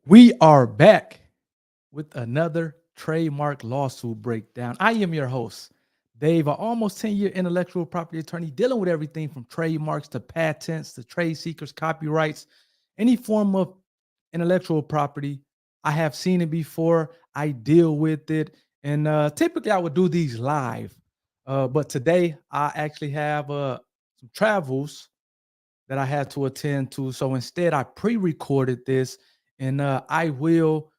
We are back with another trademark lawsuit breakdown. I am your host, Dave, an almost 10-year intellectual property attorney dealing with everything from trademarks to patents to trade secrets, copyrights, any form of intellectual property. I have seen it before. I deal with it. And typically I would do these live. But today I actually have some travels that I had to attend to. So instead, I pre-recorded this, and I will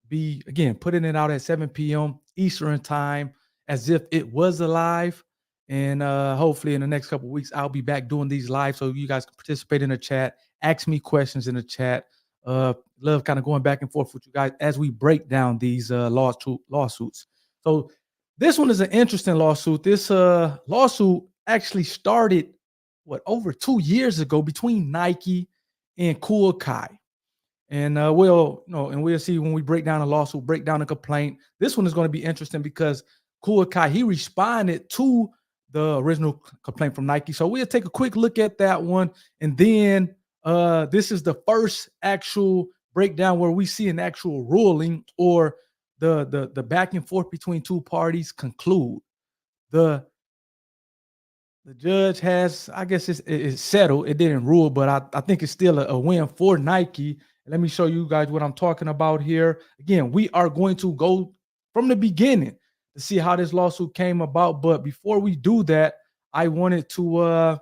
be again putting it out at 7 p.m. Eastern time, as if it was alive. And hopefully, in the next couple of weeks, I'll be back doing these live, so you guys can participate in the chat, ask me questions in the chat. Love kind of going back and forth with you guys as we break down these lawsuits. So this one is an interesting lawsuit. This lawsuit actually started over 2 years ago between Nike and Kool Kiy. And we'll see when we break down a lawsuit, break down a complaint. This one is going to be interesting because Kool Kiy, he responded to the original complaint from Nike. So we'll take a quick look at that one. And then this is the first actual breakdown where we see an actual ruling or the back and forth between two parties conclude. The judge has, I guess it's settled. It didn't rule, but I think it's still a win for Nike. Let me show you guys what I'm talking about here. Again, we are going to go from the beginning to see how this lawsuit came about. But before we do that, I wanted to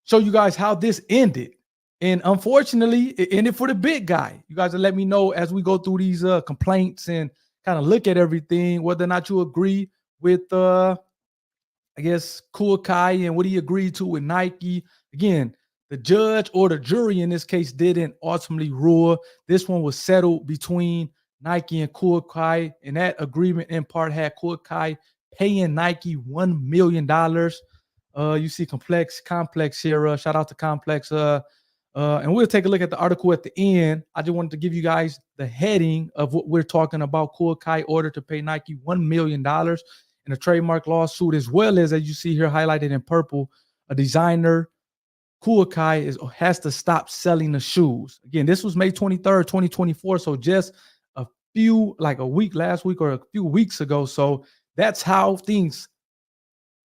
show you guys how this ended. And unfortunately, it ended for the big guy. You guys will let me know as we go through these complaints and kind of look at everything, whether or not you agree with I guess Kool Kiy and what he agreed to with Nike. Again, the judge or the jury in this case didn't ultimately rule. This one was settled between Nike and Kool Kiy, and that agreement in part had Kool Kiy paying Nike $1 million. You see complex here. Shout out to Complex. And we'll take a look at the article at the end. I just wanted to give you guys the heading of what we're talking about. Kool Kiy ordered to pay Nike $1 million in a trademark lawsuit, as well as you see here highlighted in purple, a designer, Kool Kiy, has to stop selling the shoes. Again, this was May 23rd, 2024. So just last week or a few weeks ago. So that's how things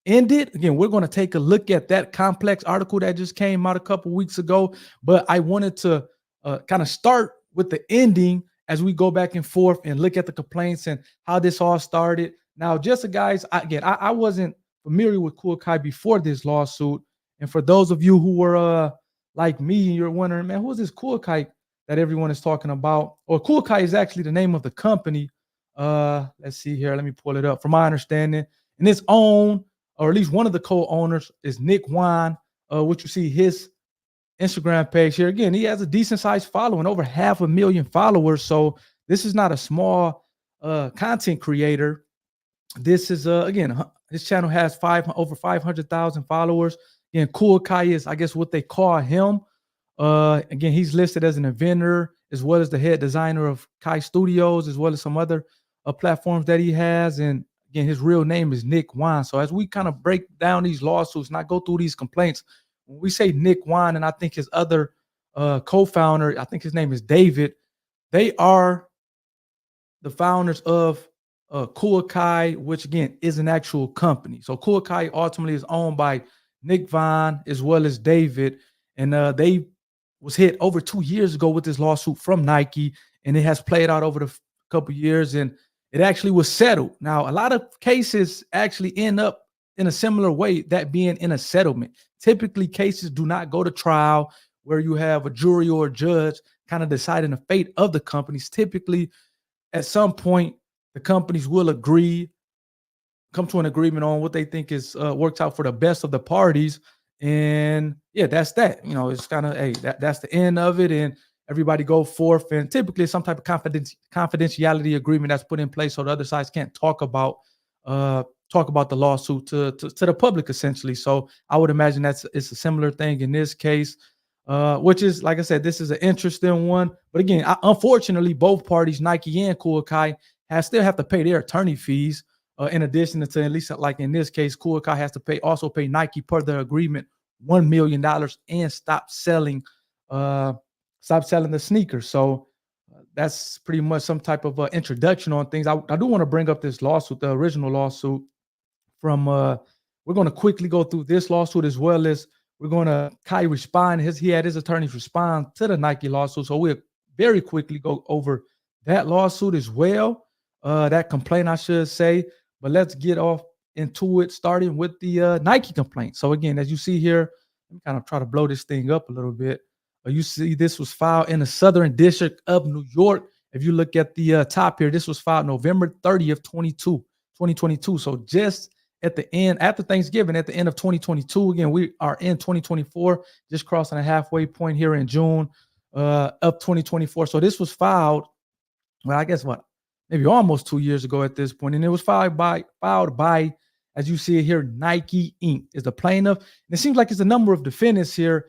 ended. Again, we're going to take a look at that complex article that just came out a couple weeks ago. But I wanted to kind of start with the ending as we go back and forth and look at the complaints and how this all started. Now, just so guys, I wasn't familiar with Kool Kiy before this lawsuit. And for those of you who were like me, you're wondering, man, who is this Kool Kiy that everyone is talking about? Or Kool Kiy is actually the name of the company. Let's see here. Let me pull it up. From my understanding, and its own, or at least one of the co-owners, is Nick Wan, which you see his Instagram page here. Again, he has a decent sized following, over 500,000 followers. So this is not a small content creator. This is again, his channel has over 500,000 followers. Again, Kool Kiy is, I guess, what they call him. Again, he's listed as an inventor as well as the head designer of Kiy Studios, as well as some other platforms that he has. And again, his real name is Nick Wan. So as we kind of break down these lawsuits and I go through these complaints, when we say Nick Wan and I think his other co-founder, I think his name is David, they are the founders of Kool Kiy, which again is an actual company. So Kool Kiy ultimately is owned by Nick Wan as well as David, and they was hit over 2 years ago with this lawsuit from Nike, and it has played out over the couple years, and it actually was settled. Now, a lot of cases actually end up in a similar way, that being in a settlement. Typically, cases do not go to trial where you have a jury or a judge kind of deciding the fate of the companies. Typically, at some point, the companies will come to an agreement on what they think is works out for the best of the parties. And yeah, that's that. It's kind of, hey, that's the end of it. And everybody go forth. And typically some type of confidentiality agreement that's put in place so the other sides can't talk about the lawsuit to the public, essentially. So I would imagine it's a similar thing in this case. Which is, like I said, this is an interesting one. But again, unfortunately, both parties, Nike and Kool Kiy, still have to pay their attorney fees. In addition to, at least like in this case, Kool Kiy has to also pay Nike per their agreement $1 million and stop selling the sneakers. So that's pretty much some type of introduction on things. I do want to bring up this lawsuit, the original lawsuit from we're going to quickly go through this lawsuit as well as we're going to Kai respond. He had his attorneys respond to the Nike lawsuit. So we'll very quickly go over that lawsuit as well. That complaint, I should say. But let's get off into it, starting with the Nike complaint. So again, as you see here, let me kind of try to blow this thing up a little bit. You see this was filed in the Southern District of New York. If you look at the top here, this was filed November 30th, 2022. So just at the end, after Thanksgiving, at the end of 2022. Again, we are in 2024, just crossing a halfway point here in June of 2024. So this was filed, well, I guess maybe almost 2 years ago at this point. And it was filed by, as you see it here, Nike Inc. is the plaintiff. And it seems like it's a number of defendants here.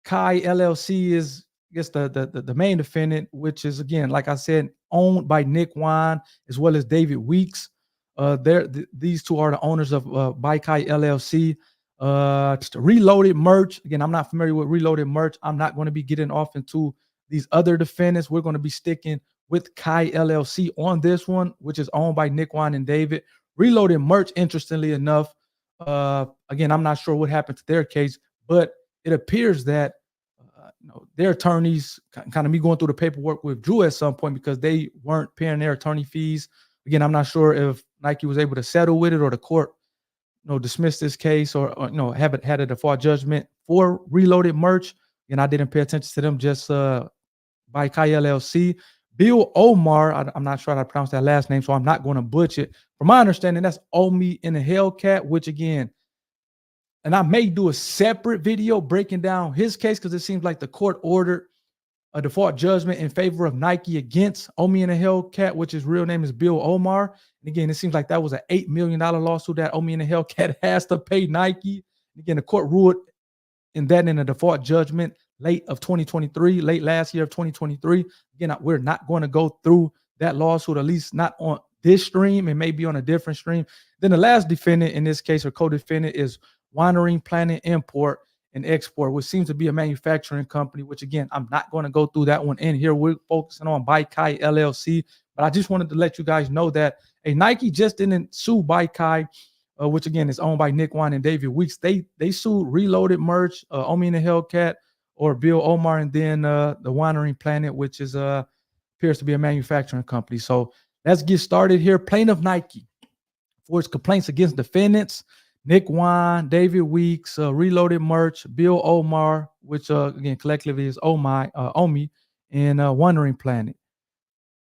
Kai LLC is, I guess, the main defendant, which is, again, like I said, owned by Nick Wine as well as David Weeks. These two are the owners of By Kai LLC. Reloaded Merch. Again, I'm not familiar with Reloaded Merch. I'm not going to be getting off into these other defendants. We're going to be sticking with Kai LLC on this one, which is owned by Nick Wine and David. Reloaded Merch, interestingly enough, again, I'm not sure what happened to their case, but it appears that their attorneys, kind of me going through the paperwork, withdrew at some point because they weren't paying their attorney fees. Again, I'm not sure if Nike was able to settle with it or the court, dismissed this case or have it had a default judgment for Reloaded Merch. And I didn't pay attention to them, just by Kai LLC. Bill Omar, I'm not sure how to pronounce that last name, so I'm not going to butcher it. From my understanding, that's Omi in the Hellcat, which again, and I may do a separate video breaking down his case because it seems like the court ordered a default judgment in favor of Nike against Omi and the Hellcat, which his real name is Bill Omar. And again, it seems like that was an $8 million lawsuit that Omi and the Hellcat has to pay Nike. And again, the court ruled in a default judgment late last year of 2023. Again, we're not going to go through that lawsuit, at least not on this stream. It may be on a different stream. Then the last defendant in this case, or co-defendant, is Winery Planet Import and Export, which seems to be a manufacturing company, which again, I'm not going to go through that one in here. We're focusing on By Kai LLC, but I just wanted to let you guys know that Nike just didn't sue By Kai, which again is owned by Nick Wine and David Weeks. They sued Reloaded Merch, Omi and the Hellcat, or Bill Omar, and then the Winery Planet, which is appears to be a manufacturing company. So let's get started here. Plaintiff Nike for its complaints against defendants Nick Wine, David Weeks, Reloaded Merch, Bill Omar, which again collectively is Omi, and Wandering Planet,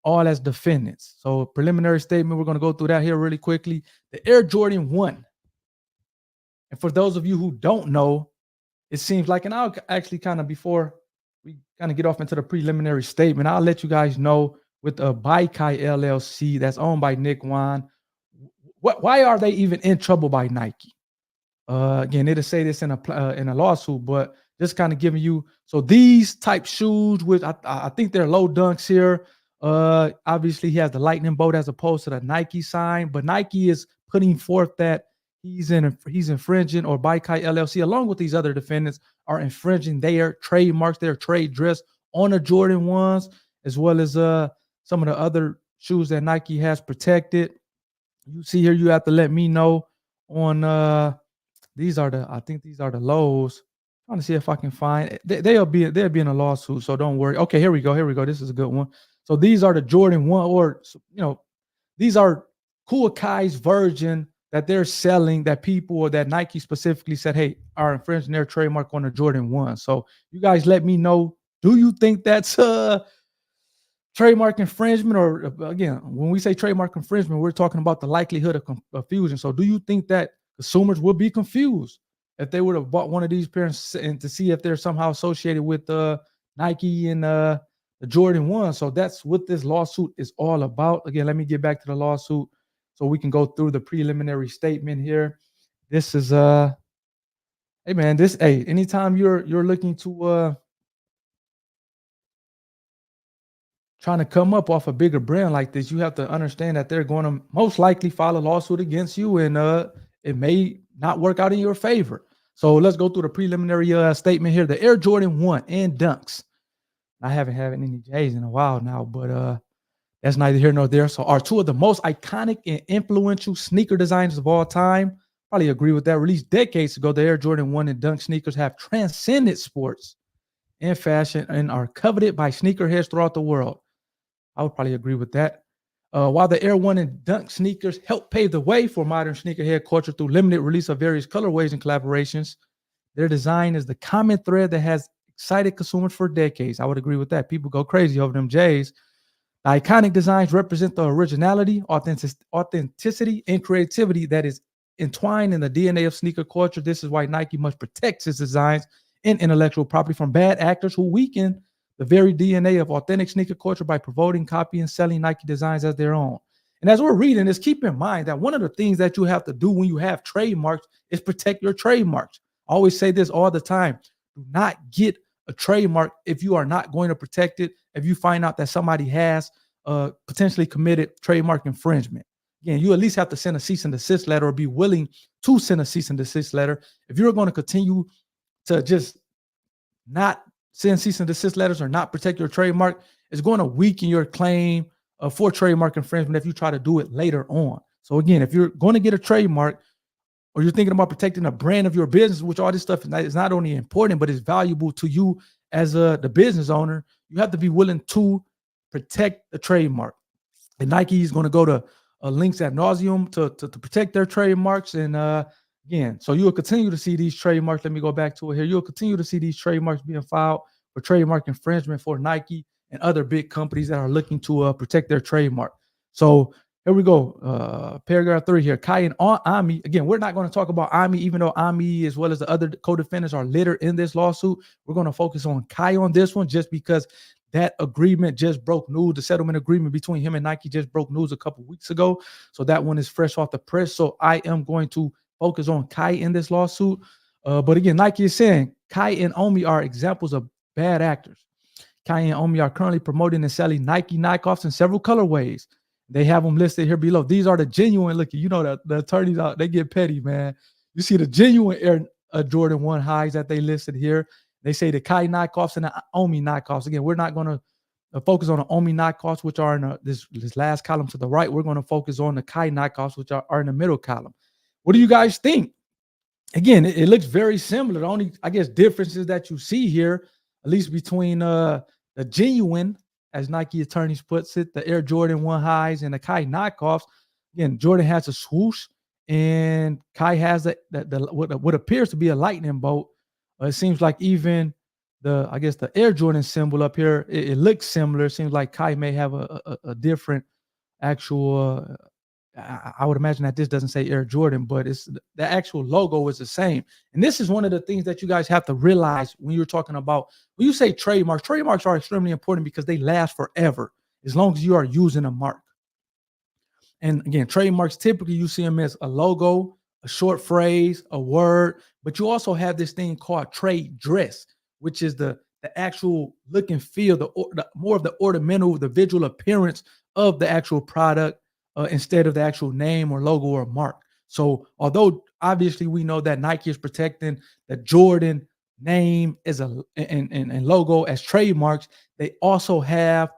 all as defendants. So preliminary statement, we're going to go through that here really quickly. The Air Jordan 1. And for those of you who don't know, it seems like, and I'll actually kind of, before we kind of get off into the preliminary statement, I'll let you guys know with By Kai LLC that's owned by Nick Wine, why are they even in trouble by Nike? Again, it'll say this in a lawsuit, but just kind of giving you, so these type shoes, which I think they're low dunks here. Obviously, he has the lightning bolt as opposed to the Nike sign, but Nike is putting forth that he's infringing, or By Kai LLC, along with these other defendants, are infringing their trademarks, their trade dress on the Jordan 1s, as well as some of the other shoes that Nike has protected. You see here, you have to let me know on I think these are the lows. I'm trying to see if I can find they'll be in a lawsuit, so don't worry. Okay, here we go. This is a good one. So these are the Jordan 1, or these are Kool Kiy's version that they're selling, that people, or that Nike specifically said, hey, are infringing their trademark on the Jordan 1. So you guys let me know, do you think that's trademark infringement? Or again, when we say trademark infringement, we're talking about the likelihood of confusion. So do you think that consumers would be confused if they would have bought one of these pairs and to see if they're somehow associated with Nike and the Jordan 1? So that's what this lawsuit is all about. Again, let me get back to the lawsuit so we can go through the preliminary statement here. This is anytime you're looking to trying to come up off a bigger brand like this, you have to understand that they're going to most likely file a lawsuit against you, and it may not work out in your favor. So let's go through the preliminary statement here. The Air Jordan 1 and Dunks. I haven't had any J's in a while now, but that's neither here nor there. So, are two of the most iconic and influential sneaker designers of all time. Probably agree with that. Released decades ago, the Air Jordan 1 and Dunk sneakers have transcended sports and fashion and are coveted by sneakerheads throughout the world. I would probably agree with that. While the Air One and Dunk sneakers helped pave the way for modern sneakerhead culture through limited release of various colorways and collaborations, their design is the common thread that has excited consumers for decades. I would agree with that. People go crazy over them J's. The iconic designs represent the originality, authenticity, and creativity that is entwined in the DNA of sneaker culture. This is why Nike must protect its designs and intellectual property from bad actors who weaken the very DNA of authentic sneaker culture by promoting, copying, and selling Nike designs as their own. And as we're reading this, keep in mind that one of the things that you have to do when you have trademarks is protect your trademarks. I always say this all the time. Do not get a trademark if you are not going to protect it, if you find out that somebody has potentially committed trademark infringement. Again, you at least have to send a cease and desist letter or be willing to send a cease and desist letter. If you're going to continue to just not send cease and desist letters or not protect your trademark, it's going to weaken your claim for trademark infringement if you try to do it later on. So again, if you're going to get a trademark or you're thinking about protecting a brand of your business, which all this stuff is not only important, but it's valuable to you as the business owner, you have to be willing to protect the trademark. And Nike is going to go to links ad nauseum to protect their trademarks. And again, so you'll continue to see these trademarks. Let me go back to it here. You'll continue to see these trademarks being filed for trademark infringement for Nike and other big companies that are looking to protect their trademark. So here we go. Paragraph 3 here. Kai and Ami. Again, we're not going to talk about Ami, even though Ami, as well as the other co-defendants, are littered in this lawsuit. We're going to focus on Kai on this one just because that agreement just broke news. The settlement agreement between him and Nike just broke news a couple weeks ago. So that one is fresh off the press. So I am going to focus on Kai in this lawsuit. But again, Nike is saying Kai and Omi are examples of bad actors. Kai and Omi are currently promoting and selling Nike knockoffs in several colorways. They have them listed here below. These are the genuine looking. You know that the attorneys out, they get petty, man. You see the genuine Air Jordan 1 highs that they listed here. They say the Kai knockoffs and the Omi knockoffs. Again, we're not going to focus on the Omi knockoffs, which are in this last column to the right. We're going to focus on the Kai knockoffs, which are in the middle column. What do you guys think? Again, it looks very similar. The only, I guess, differences that you see here, at least between the genuine, as Nike attorneys puts it, the Air Jordan 1 highs and the Kai knockoffs. Again, Jordan has a swoosh and Kai has what appears to be a lightning bolt. It seems like even the Air Jordan symbol up here, it looks similar. It seems like Kai may have a different actual. I would imagine that this doesn't say Air Jordan, but it's the actual logo is the same. And this is one of the things that you guys have to realize when you're talking about when you say trademarks. Trademarks are extremely important because they last forever as long as you are using a mark. And again, trademarks, typically you see them as a logo, a short phrase, a word, but you also have this thing called trade dress, which is the actual look and feel, the more of the ornamental, the visual appearance of the actual product instead of the actual name or logo or mark. So although obviously we know that Nike is protecting the Jordan name as and logo as trademarks, they also have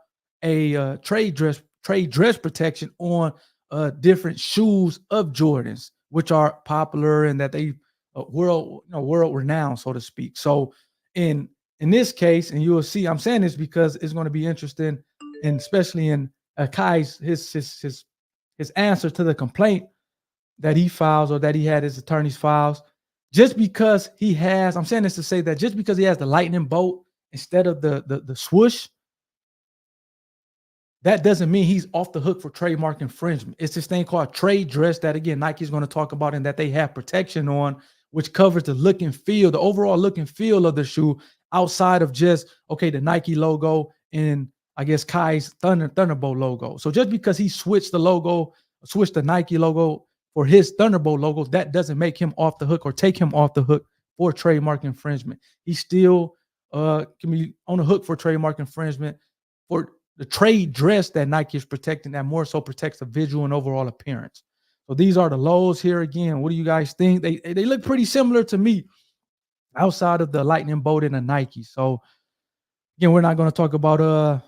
a trade dress protection on different shoes of Jordans, which are popular and that they world renowned, so to speak. So in this case, and you will see, I'm saying this because it's going to be interesting, and especially in Kai's his answer to the complaint that he files or that he had his attorney's files. Just because he has, I'm saying this to say that just because he has the lightning bolt instead of the swoosh, that doesn't mean he's off the hook for trademark infringement. It's this thing called trade dress that, again, Nike is going to talk about and that they have protection on, which covers the look and feel, the overall look and feel of the shoe outside of just, okay, the Nike logo and I guess Kai's Thunderbolt logo. So just because he switched the Nike logo for his Thunderbolt logo, that doesn't make him off the hook or take him off the hook for trademark infringement. He still can be on the hook for trademark infringement for the trade dress that Nike is protecting, that more so protects the visual and overall appearance. So these are the lows here. Again, what do you guys think? They look pretty similar to me outside of the lightning bolt and the Nike. So Again, we're not going to talk about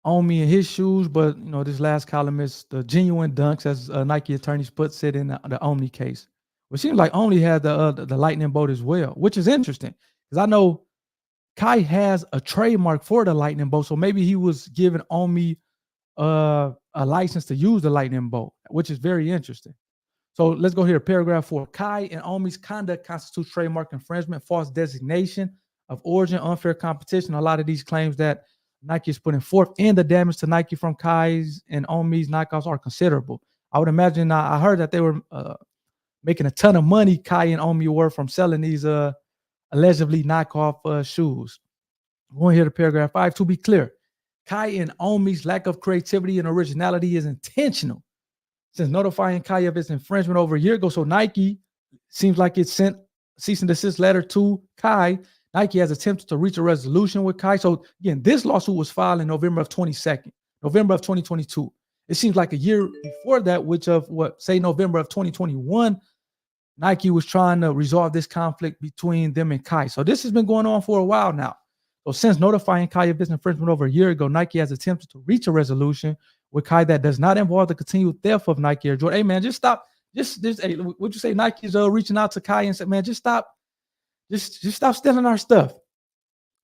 Omi and his shoes, but this last column is the genuine dunks, as Nike attorneys puts it in the Omni case. It seems like Omni had the lightning bolt as well, which is interesting because I know Kai has a trademark for the lightning bolt, so maybe he was giving Omi a license to use the lightning bolt, which is very interesting. So let's go here. Paragraph 4. Kai and Omi's conduct constitutes trademark infringement, false designation of origin, unfair competition. A lot of these claims that Nike is putting forth and the damage to Nike from Kai's and Omi's knockoffs are considerable. I would imagine, I heard that they were making a ton of money, Kai and Omi were, from selling these allegedly knockoff shoes. Going here to paragraph 5. To be clear, Kai and Omi's lack of creativity and originality is intentional. Since notifying Kai of its infringement over a year ago, so Nike seems like it sent cease and desist letter to Kai. Nike has attempted to reach a resolution with Kai. So again, this lawsuit was filed in November of 2022. It seems like a year before that, which of November of 2021, Nike was trying to resolve this conflict between them and Kai. So this has been going on for a while now. So since notifying Kai of this infringement over a year ago, Nike has attempted to reach a resolution with Kai that does not involve the continued theft of Nike Air Jordan. Hey man, just stop. Hey, would you say Nike's reaching out to Kai and said, man, just stop stealing our stuff.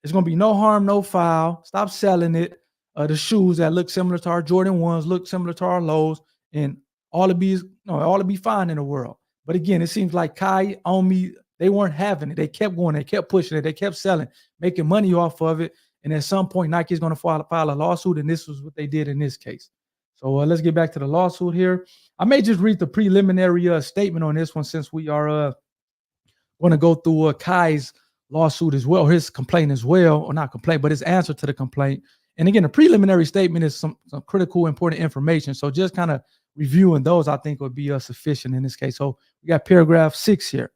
There's gonna be no harm, no foul. Stop selling it. The shoes that look similar to our Jordan 1s, look similar to our lows, and all to be fine in the world. But again, it seems like Kai, Omi, they weren't having it. They kept going, they kept pushing it, they kept selling, making money off of it. And at some point, Nike is going to file a lawsuit, and this was what they did in this case. So let's get back to the lawsuit here. I may just read the preliminary statement on this one, since we are going to go through Kai's lawsuit as well, his complaint as well, or not complaint, but his answer to the complaint. And again, the preliminary statement is some critical, important information. So just kind of reviewing those, I think, would be sufficient in this case. So we got paragraph 6 here.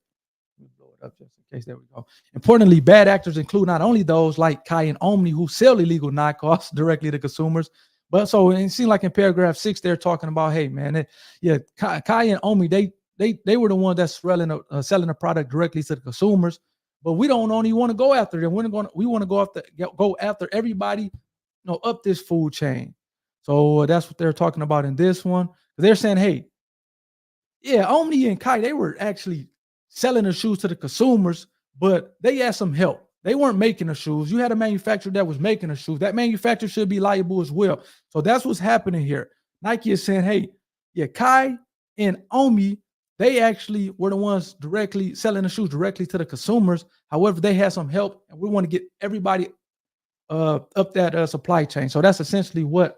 Blow it up just in case. There we go. Importantly, bad actors include not only those like Kai and Omni who sell illegal knockoffs directly to consumers, but so it seems like in paragraph 6 they're talking about, hey man, Kai and Omni, they were the ones that's selling the product directly to the consumers, but we don't only want to go after them. We want to go after everybody, up this food chain. So that's what they're talking about in this one. They're saying, hey, yeah, Omni and Kai, they were actually selling the shoes to the consumers, but they had some help. They weren't making the shoes. You had a manufacturer that was making the shoes. That manufacturer should be liable as well. So that's what's happening here. Nike is saying, hey, yeah, Kai and Omi, they actually were the ones directly selling the shoes directly to the consumers. However, they had some help, and we want to get everybody up that supply chain. So that's essentially what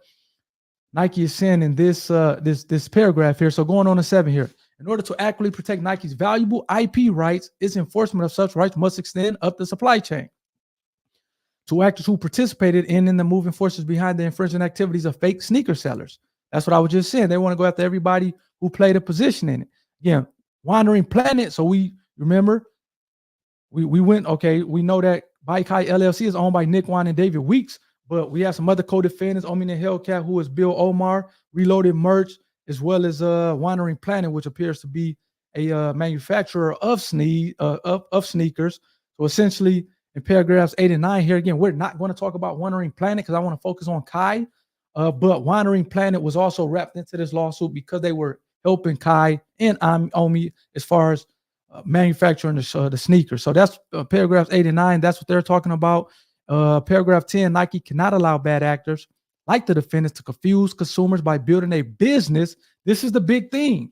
Nike is saying in this paragraph here. So going on to 7 here. In order to accurately protect Nike's valuable IP rights, its enforcement of such rights must extend up the supply chain to actors who participated in the moving forces behind the infringing activities of fake sneaker sellers. That's what I was just saying. They want to go after everybody who played a position in it. Again, Wandering Planet. So we remember we went, okay, we know that By Kai LLC is owned by Nick Wine and David Weeks, but we have some other co-defendants, Omi and Hellcat, who is Bill Omar, Reloaded Merch, as well as Wandering Planet, which appears to be a manufacturer of sneakers. So essentially, in paragraphs 8 and 9 here, again, we're not going to talk about Wandering Planet because I want to focus on Kai. But Wandering Planet was also wrapped into this lawsuit because they were helping Kai and Omi as far as manufacturing the sneakers. So that's paragraphs 8 and 9. That's what they're talking about. Paragraph 10, Nike cannot allow bad actors like the defendants to confuse consumers by building a business. This is the big thing.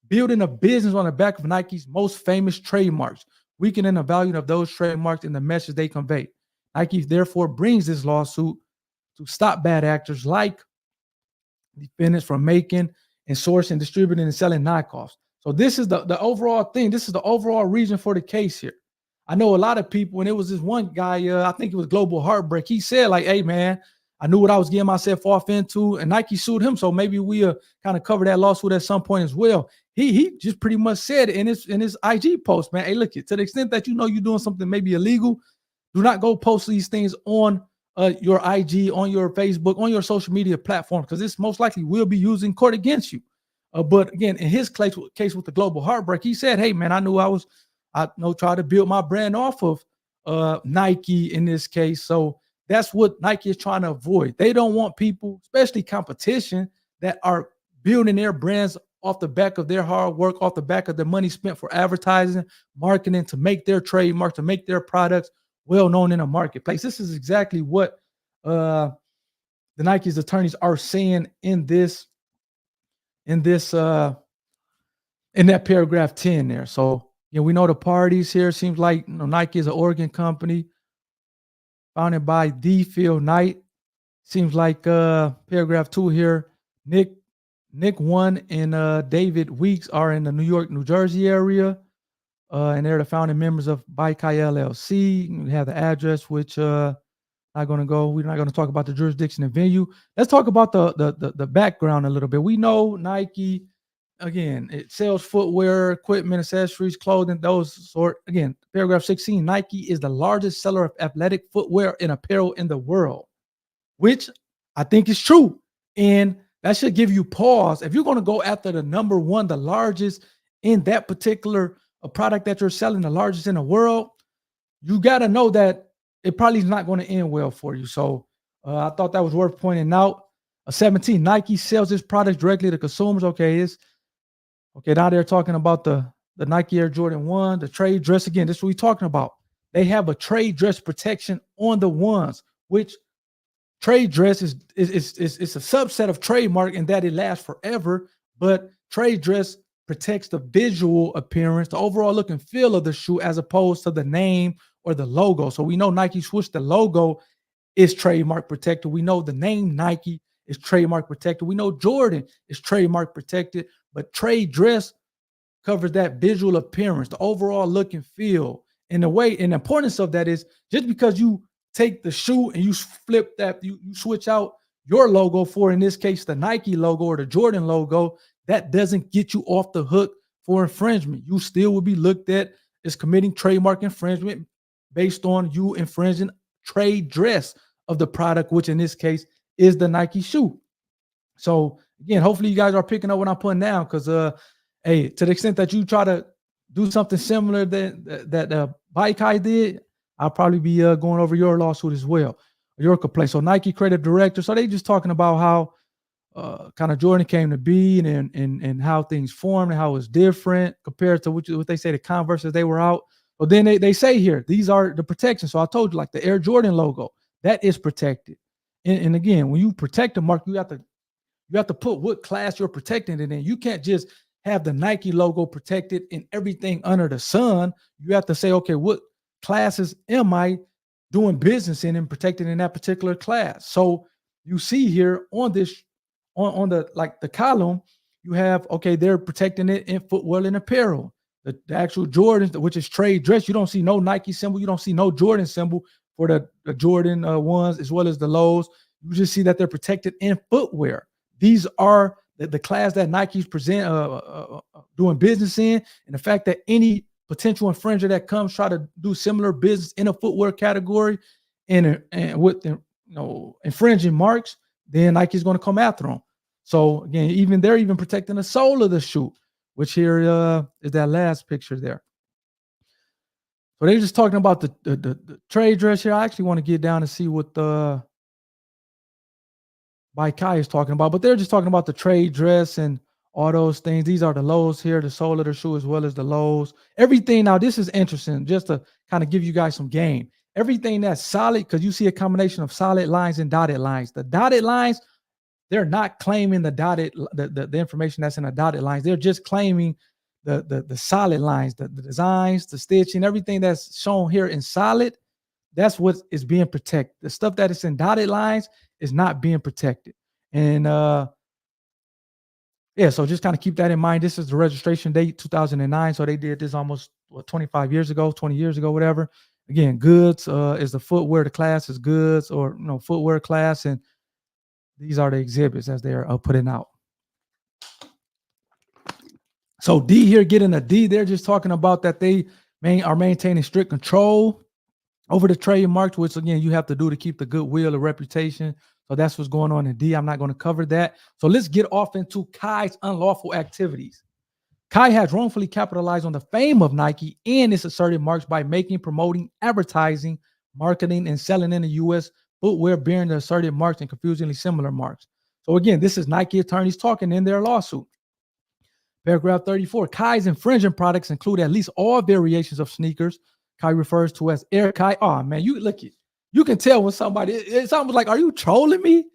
Building a business on the back of Nike's most famous trademarks, weakening the value of those trademarks and the message they convey. Nike therefore brings this lawsuit to stop bad actors like defendants from making and sourcing, distributing, and selling knockoffs. So this is the overall thing. This is the overall reason for the case here. I know a lot of people, and it was this one guy, I think it was Global Heartbreak. He said, like, hey, man, I knew what I was getting myself off into, and Nike sued him. So maybe we'll kind of cover that lawsuit at some point as well. He just pretty much said in his IG post, man, hey, look, to the extent that you're doing something maybe illegal, do not go post these things on your IG, on your Facebook, on your social media platform, because this most likely will be used in court against you. But again, in his case with the Global Heartbreak, he said, hey, man, I knew try to build my brand off of Nike in this case. So that's what Nike is trying to avoid. They don't want people, especially competition, that are building their brands off the back of their hard work, off the back of the money spent for advertising, marketing, to make their trademark, to make their products well known in a marketplace. This is exactly what the Nike's attorneys are saying in that paragraph 10 there. So we know the parties here. Seems like Nike is an Oregon company founded by D. Phil Knight. Seems like paragraph 2 here. Nick 1 and David Weeks are in the New York, New Jersey area. And they're the founding members of Kool Kiy LLC. We have the address, which we're not going to talk about the jurisdiction and venue. Let's talk about the background a little bit. We know Nike, again, it sells footwear, equipment, accessories, clothing, those sort. Again, paragraph 16, Nike is the largest seller of athletic footwear and apparel in the world, which I think is true. And that should give you pause. If you're going to go after the number one, the largest in that particular product that you're selling, the largest in the world, you got to know that it probably is not going to end well for you. So I thought that was worth pointing out. 17, Nike sells its products directly to consumers. Okay, now they're talking about the Nike Air Jordan 1, the trade dress. Again, this is what we're talking about. They have a trade dress protection on the ones, which trade dress is a subset of trademark in that it lasts forever, but trade dress protects the visual appearance, the overall look and feel of the shoe, as opposed to the name or the logo. So we know Nike Swoosh, the logo is trademark protected. We know the name Nike is trademark protected. We know Jordan is trademark protected, but trade dress covers that visual appearance, the overall look and feel. And the importance of that is, just because you take the shoe and you flip that, you switch out your logo for, in this case, the Nike logo or the Jordan logo, that doesn't get you off the hook for infringement. You still will be looked at as committing trademark infringement based on you infringing trade dress of the product, which in this case is the Nike shoe. So again, hopefully you guys are picking up what I'm putting down, because hey, to the extent that you try to do something similar that Kool Kiy did, I'll probably be going over your lawsuit as well, your complaint. So Nike creative director. So they just talking about how kind of Jordan came to be and how things formed and how it's different compared to what they say the Converses they were out. But then they say here, these are the protections. So I told you, like the Air Jordan logo, that is protected. And again, when you protect the mark, you have to put what class you're protecting it in. You can't just have the Nike logo protected in everything under the sun. You have to say, okay, what classes am I doing business in and protected in that particular class? So you see here on this, on the column, you have, okay, they're protecting it in footwear and apparel. The actual Jordans, which is trade dress, you don't see no Nike symbol, you don't see no Jordan symbol for the Jordan ones, as well as the lows. You just see that they're protected in footwear. These are the class that Nike's doing business in, and the fact that any potential infringer that comes try to do similar business in a footwear category and with infringing marks, then Nike's going to come after them. So again, they're even protecting the sole of the shoe, which here is that last picture there. So they're just talking about the trade dress here. I actually want to get down and see what the Kool Kiy is talking about, but they're just talking about the trade dress and all those things. These are the lows here, the sole of the shoe, as well as the lows. Everything. Now, this is interesting, just to kind of give you guys some game. Everything that's solid, because you see a combination of solid lines and dotted lines. The dotted lines, they're not claiming the information that's in the dotted lines. They're just claiming the solid lines, the designs, the stitching, everything that's shown here in solid. That's what is being protected. The stuff that is in dotted lines is not being protected. And so just kind of keep that in mind. This is the registration date, 2009. So they did this almost 25 years ago, 20 years ago, whatever. Again, goods is the footwear. The class is goods, or footwear class, and these are the exhibits as they're putting out. So D here, getting a D, they're just talking about that they are maintaining strict control over the trademarks, which again you have to do to keep the goodwill, the reputation. So that's what's going on in D. I'm not going to cover that. So let's get off into Kai's unlawful activities. Kai has wrongfully capitalized on the fame of Nike and its asserted marks by making, promoting, advertising, marketing, and selling in the U.S. footwear bearing the asserted marks and confusingly similar marks. So again, this is Nike attorneys talking in their lawsuit. Paragraph 34, Kai's infringing products include at least all variations of sneakers Kai refers to as Air Kai. Oh man, you look it. You can tell when somebody, it's almost like, are you trolling me?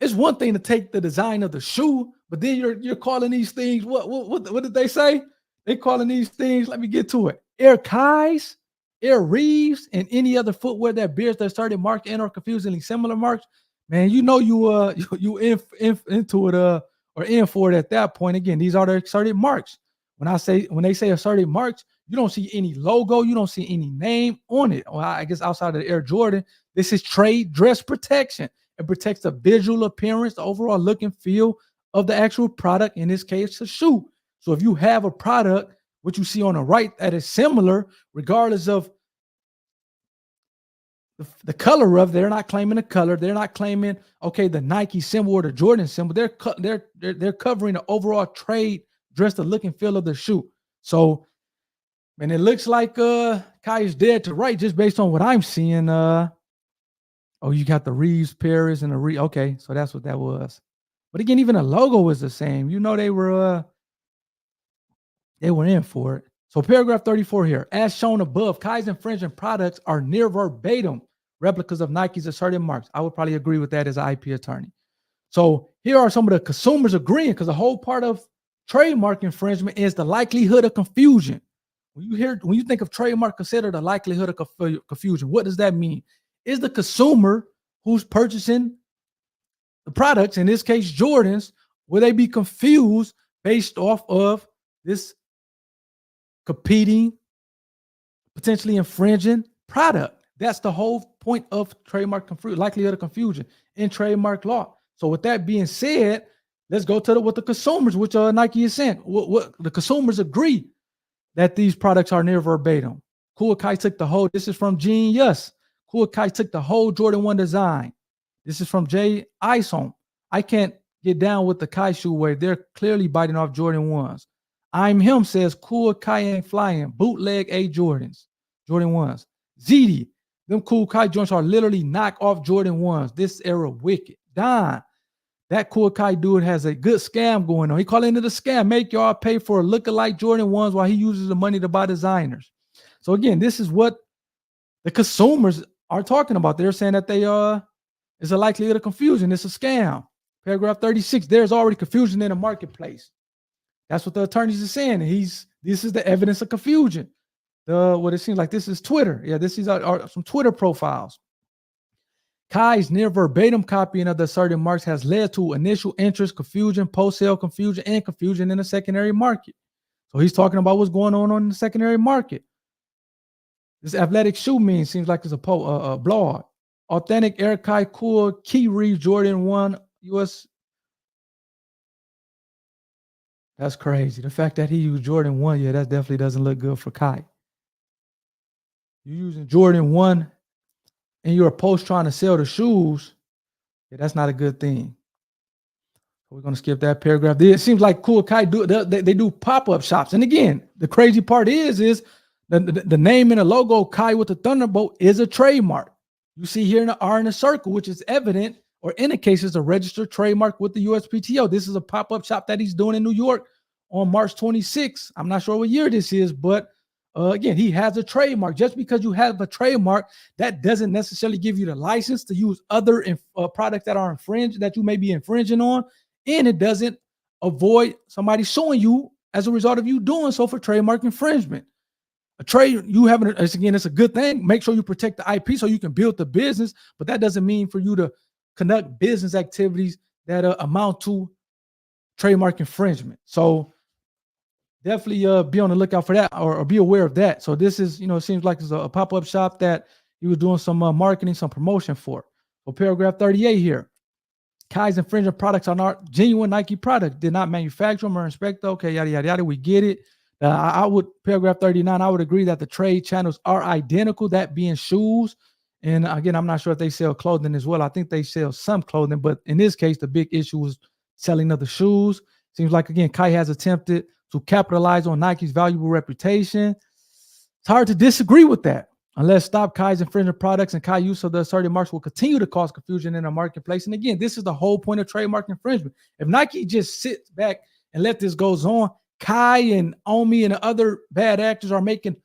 It's one thing to take the design of the shoe, but then you're calling these things, what did they say? They calling these things, let me get to it. Air Kais, Air Reeves, and any other footwear that bears the asserted mark and or confusingly similar marks. Man, you know you into it or in for it at that point. Again, these are the asserted marks. When they say asserted marks, you don't see any logo, you don't see any name on it. Well, I guess outside of the Air Jordan, this is trade dress protection. It protects the visual appearance, the overall look and feel of the actual product, in this case, a shoe. So if you have a product, what you see on the right that is similar, regardless of the color of, they're not claiming the color. They're not claiming, okay, the Nike symbol or the Jordan symbol. They're covering the overall trade dress, the look and feel of the shoe. So, and it looks like Kai is dead to right just based on what I'm seeing. Oh, you got the Reeves Paris and the okay, so that's what that was. But again, even the logo was the same. You know, they were in for it. So paragraph 34 here. As shown above, Kai's infringing products are near verbatim replicas of Nike's asserted marks. I would probably agree with that as an IP attorney. So here are some of the consumers agreeing, because the whole part of trademark infringement is the likelihood of confusion. When you think of trademark, consider the likelihood of confusion. What does that mean? Is the consumer who's purchasing the products, in this case Jordans, will they be confused based off of this competing, potentially infringing product? That's the whole point of trademark likelihood of confusion in trademark law. So with that being said, let's go to what the consumers, which Nike is saying. What the consumers agree that these products are near verbatim. Kool Kiy took the whole, this is from Genius. Kool Kiy took the whole Jordan 1 design. This is from Jay Isom. I can't get down with the Kai shoe way. They're clearly biting off Jordan 1s. I'm him says Kool Kiy ain't flying. Bootleg A Jordans. Jordan 1s. ZD. Them Kool Kiy joints are literally knock off Jordan 1s. This era wicked. Don. That Kool Kiy dude has a good scam going on. He calling it a scam. Make y'all pay for lookalike Jordan 1s while he uses the money to buy designers. So again, this is what the consumers are talking about. They're saying that they is a likelihood of confusion. It's a scam. Paragraph 36, there's already confusion in the marketplace. That's what the attorneys are saying. This is the evidence of confusion. What it seems like this is Twitter. Yeah, this is some Twitter profiles. Kai's near verbatim copying of the asserted marks has led to initial interest, confusion, post-sale confusion, and confusion in the secondary market. So he's talking about what's going on in the secondary market. This athletic shoe meme seems like it's a blog. Authentic Air Kai Kool Kiy Reeves Jordan 1 US. That's crazy. The fact that he used Jordan 1, yeah, that definitely doesn't look good for Kai. You're using Jordan 1 and you're a post trying to sell the shoes. Yeah, that's not a good thing. We're going to skip that paragraph. It seems like Kool Kiy they do pop-up shops. And again, the crazy part is the name and the logo Kai with the Thunderbolt is a trademark. You see here in the R in a circle, which is evident or indicates it's a registered trademark with the USPTO. This is a pop-up shop that he's doing in New York on March 26th. I'm not sure what year this is, but again, he has a trademark. Just because you have a trademark, that doesn't necessarily give you the license to use other products that are infringed, that you may be infringing on, and it doesn't avoid somebody suing you as a result of you doing so for trademark infringement. A trade you having, again, it's a good thing. Make sure you protect the IP so you can build the business, but that doesn't mean for you to conduct business activities that amount to trademark infringement. So definitely be on the lookout for that or be aware of that. So this is, it seems like it's a pop-up shop that he was doing some marketing, some promotion for. So paragraph 38 here. Kai's infringing products are not genuine Nike products. Did not manufacture them or inspect them. Okay, yada, yada, yada. We get it. I would, paragraph 39, I would agree that the trade channels are identical, that being shoes. And again, I'm not sure if they sell clothing as well. I think they sell some clothing, but in this case, the big issue was selling of the shoes. Seems like, again, Kai has attempted to capitalize on Nike's valuable reputation. It's hard to disagree with that. Unless stop Kai's infringement products and Kai use of the asserted marks will continue to cause confusion in the marketplace. And again, this is the whole point of trademark infringement. If Nike just sits back and let this goes on, Kai and Omi and the other bad actors are making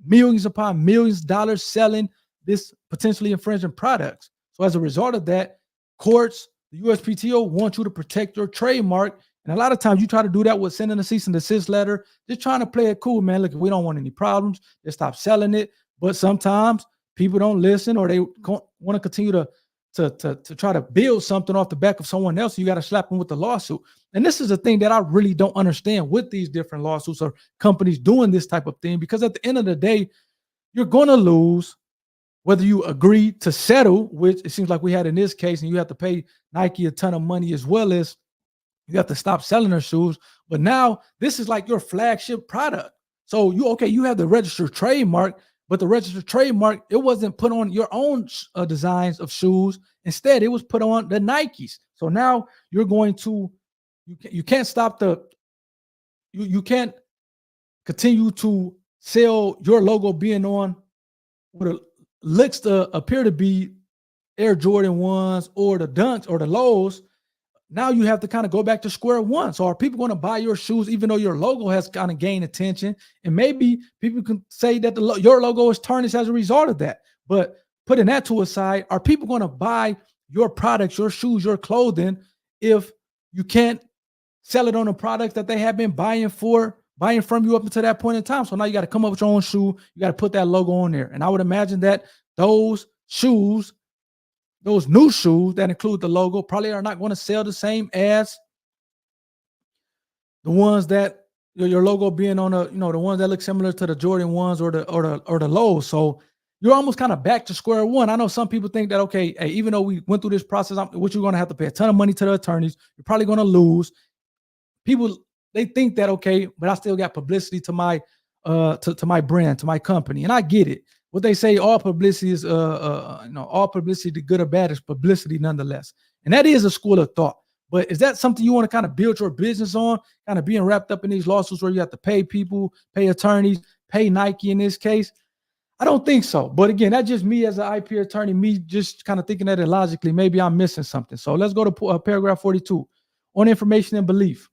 millions upon millions of dollars selling this potentially infringing products. So as a result of that, courts, the USPTO want you to protect your trademark. And a lot of times you try to do that with sending a cease and desist letter, just trying to play it cool, man. Look, we don't want any problems. Just stop selling it. But sometimes people don't listen, or they want to continue to try to build something off the back of someone else. You got to slap them with the lawsuit. And this is the thing that I really don't understand with these different lawsuits or companies doing this type of thing, because at the end of the day, you're going to lose whether you agree to settle, which it seems like we had in this case, and you have to pay Nike a ton of money, as well as you have to stop selling their shoes. But now this is like your flagship product. So you have the registered trademark, but the registered trademark, it wasn't put on your own designs of shoes. Instead, it was put on the Nikes. So now you're going to, you can't stop you can't continue to sell your logo being on what looks to appear to be Air Jordan 1s or the Dunks or the Lows. Now you have to kind of go back to square one. So are people going to buy your shoes even though your logo has kind of gained attention? And maybe people can say that your logo is tarnished as a result of that. But putting that to a side, are people going to buy your products, your shoes, your clothing, if you can't sell it on the products that they have been buying from you up until that point in time? So now you got to come up with your own shoe. You got to put that logo on there. And I would imagine that those new shoes that include the logo probably are not going to sell the same as the ones that your logo being on the ones that look similar to the Jordan 1s or the Lows. So you're almost kind of back to square one. I know some people think that, okay, hey, even though we went through this process, which you're going to have to pay a ton of money to the attorneys, you're probably going to lose. People, they think that, okay, but I still got publicity to my to my brand, to my company, and I get it. What they say, all publicity is all publicity, good or bad, is publicity nonetheless. And that is a school of thought. But is that something you want to kind of build your business on, kind of being wrapped up in these lawsuits where you have to pay people, pay attorneys, pay Nike in this case? I don't think so. But again, that's just me as an IP attorney, me just kind of thinking at it logically. Maybe I'm missing something. So let's go to paragraph 42. On information and belief.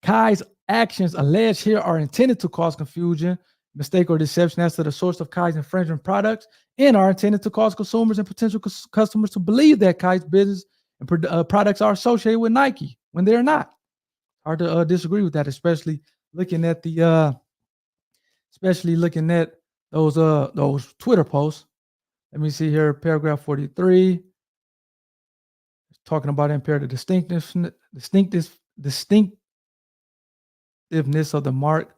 Kai's actions alleged here are intended to cause confusion, mistake, or deception as to the source of Kai's infringement products, and are intended to cause consumers and potential customers to believe that Kai's business and products are associated with Nike when they're not. Hard to disagree with that, especially looking at those Twitter posts. Let me see here, paragraph 43, talking about impaired the distinctiveness of the mark.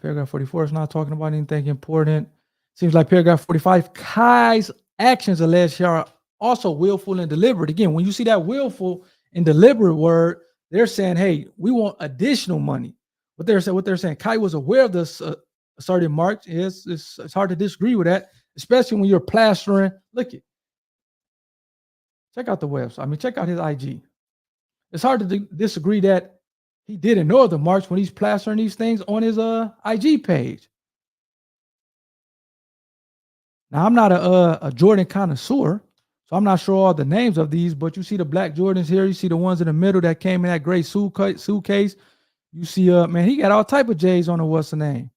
Paragraph 44 is not talking about anything important. Seems like paragraph 45, Kai's actions alleged here are also willful and deliberate. Again, when you see that willful and deliberate word, they're saying, hey, we want additional money. What they're saying, Kai was aware of this asserted marks. It's hard to disagree with that, especially when you're plastering. Look it. Check out the website. I mean, check out his IG. It's hard to disagree that he didn't know the marks when he's plastering these things on his IG page. Now, I'm not a Jordan connoisseur, so I'm not sure all the names of these, but you see the black Jordans here. You see the ones in the middle that came in that gray suitcase. You see, man, he got all type of J's on the what's the name.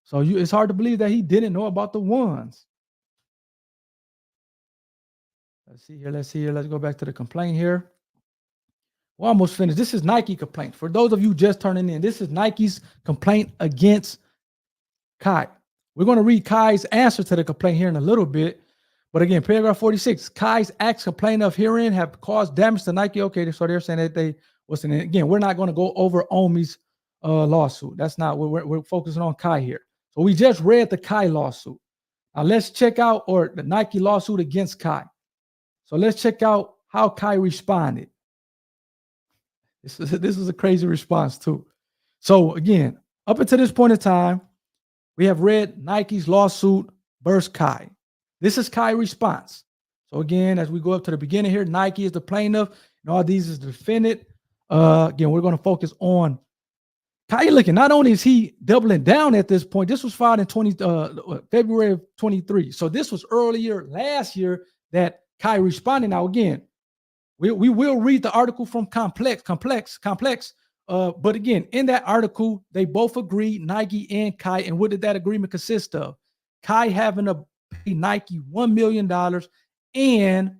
So it's hard to believe that he didn't know about the ones. Let's see here. Let's go back to the complaint here. We're almost finished. This is Nike complaint. For those of you just turning in, this is Nike's complaint against Kai. We're going to read Kai's answer to the complaint here in a little bit. But again, paragraph 46, Kai's acts complained of herein have caused damage to Nike. Okay, so they're saying that again, we're not going to go over Omi's lawsuit. That's not what we're focusing on Kai here. So we just read the Kai lawsuit. Now let's check out, or the Nike lawsuit against Kai. So let's check out how Kai responded. This is a crazy response too. So again, up until this point in time, we have read Nike's lawsuit versus Kai. This is Kai's response. So again, as we go up to the beginning here, Nike is the plaintiff, and all these is the defendant. Again, we're going to focus on Kai looking, not only is he doubling down at this point, this was filed in February of 23. So this was earlier last year that Kai responded. Now, again, we will read the article from Complex. But again, in that article, they both agreed, Nike and Kai. And what did that agreement consist of? Kai having to pay Nike $1 million and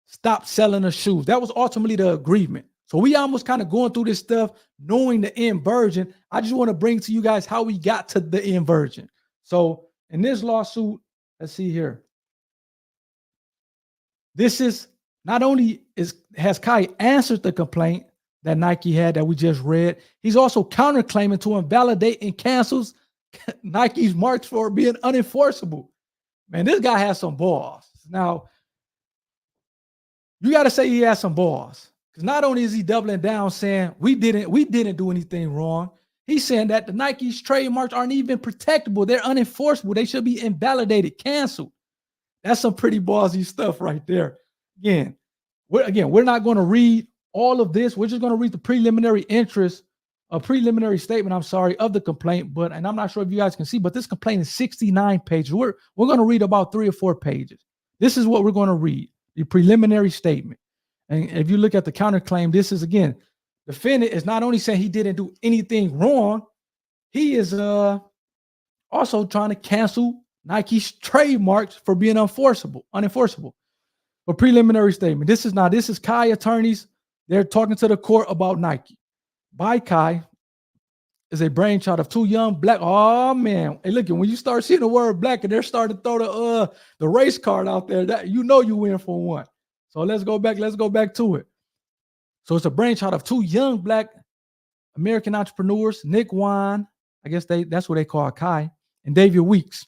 stop selling the shoes. That was ultimately the agreement. So we almost kind of going through this stuff, knowing the end version. I just want to bring to you guys how we got to the end version. So in this lawsuit, let's see here. This is not only has Kai answered the complaint that Nike had that we just read, he's also counterclaiming to invalidate and cancels Nike's marks for being unenforceable. Man, this guy has some balls. Now, you got to say he has some balls. Because not only is he doubling down saying we didn't do anything wrong, he's saying that the Nike's trademarks aren't even protectable. They're unenforceable. They should be invalidated, canceled. That's some pretty ballsy stuff right there. Again, we're not going to read all of this. We're just going to read the preliminary statement, of the complaint. And I'm not sure if you guys can see, but this complaint is 69 pages. We're going to read about 3 or 4 pages. This is what we're going to read, the preliminary statement. And if you look at the counterclaim, this is, again, defendant is not only saying he didn't do anything wrong, he is also trying to cancel Nike's trademarks for being unenforceable. A preliminary statement. This is Kai attorneys. They're talking to the court about Nike. By Kai is a brainchild of 2 young black. Oh man, hey, look, when you start seeing the word black and they're starting to throw the race card out there, that you know you win for one. So let's go back to it. So it's a brainchild of 2 young black American entrepreneurs, Nick Wan, I guess that's what they call Kai, and David Weeks.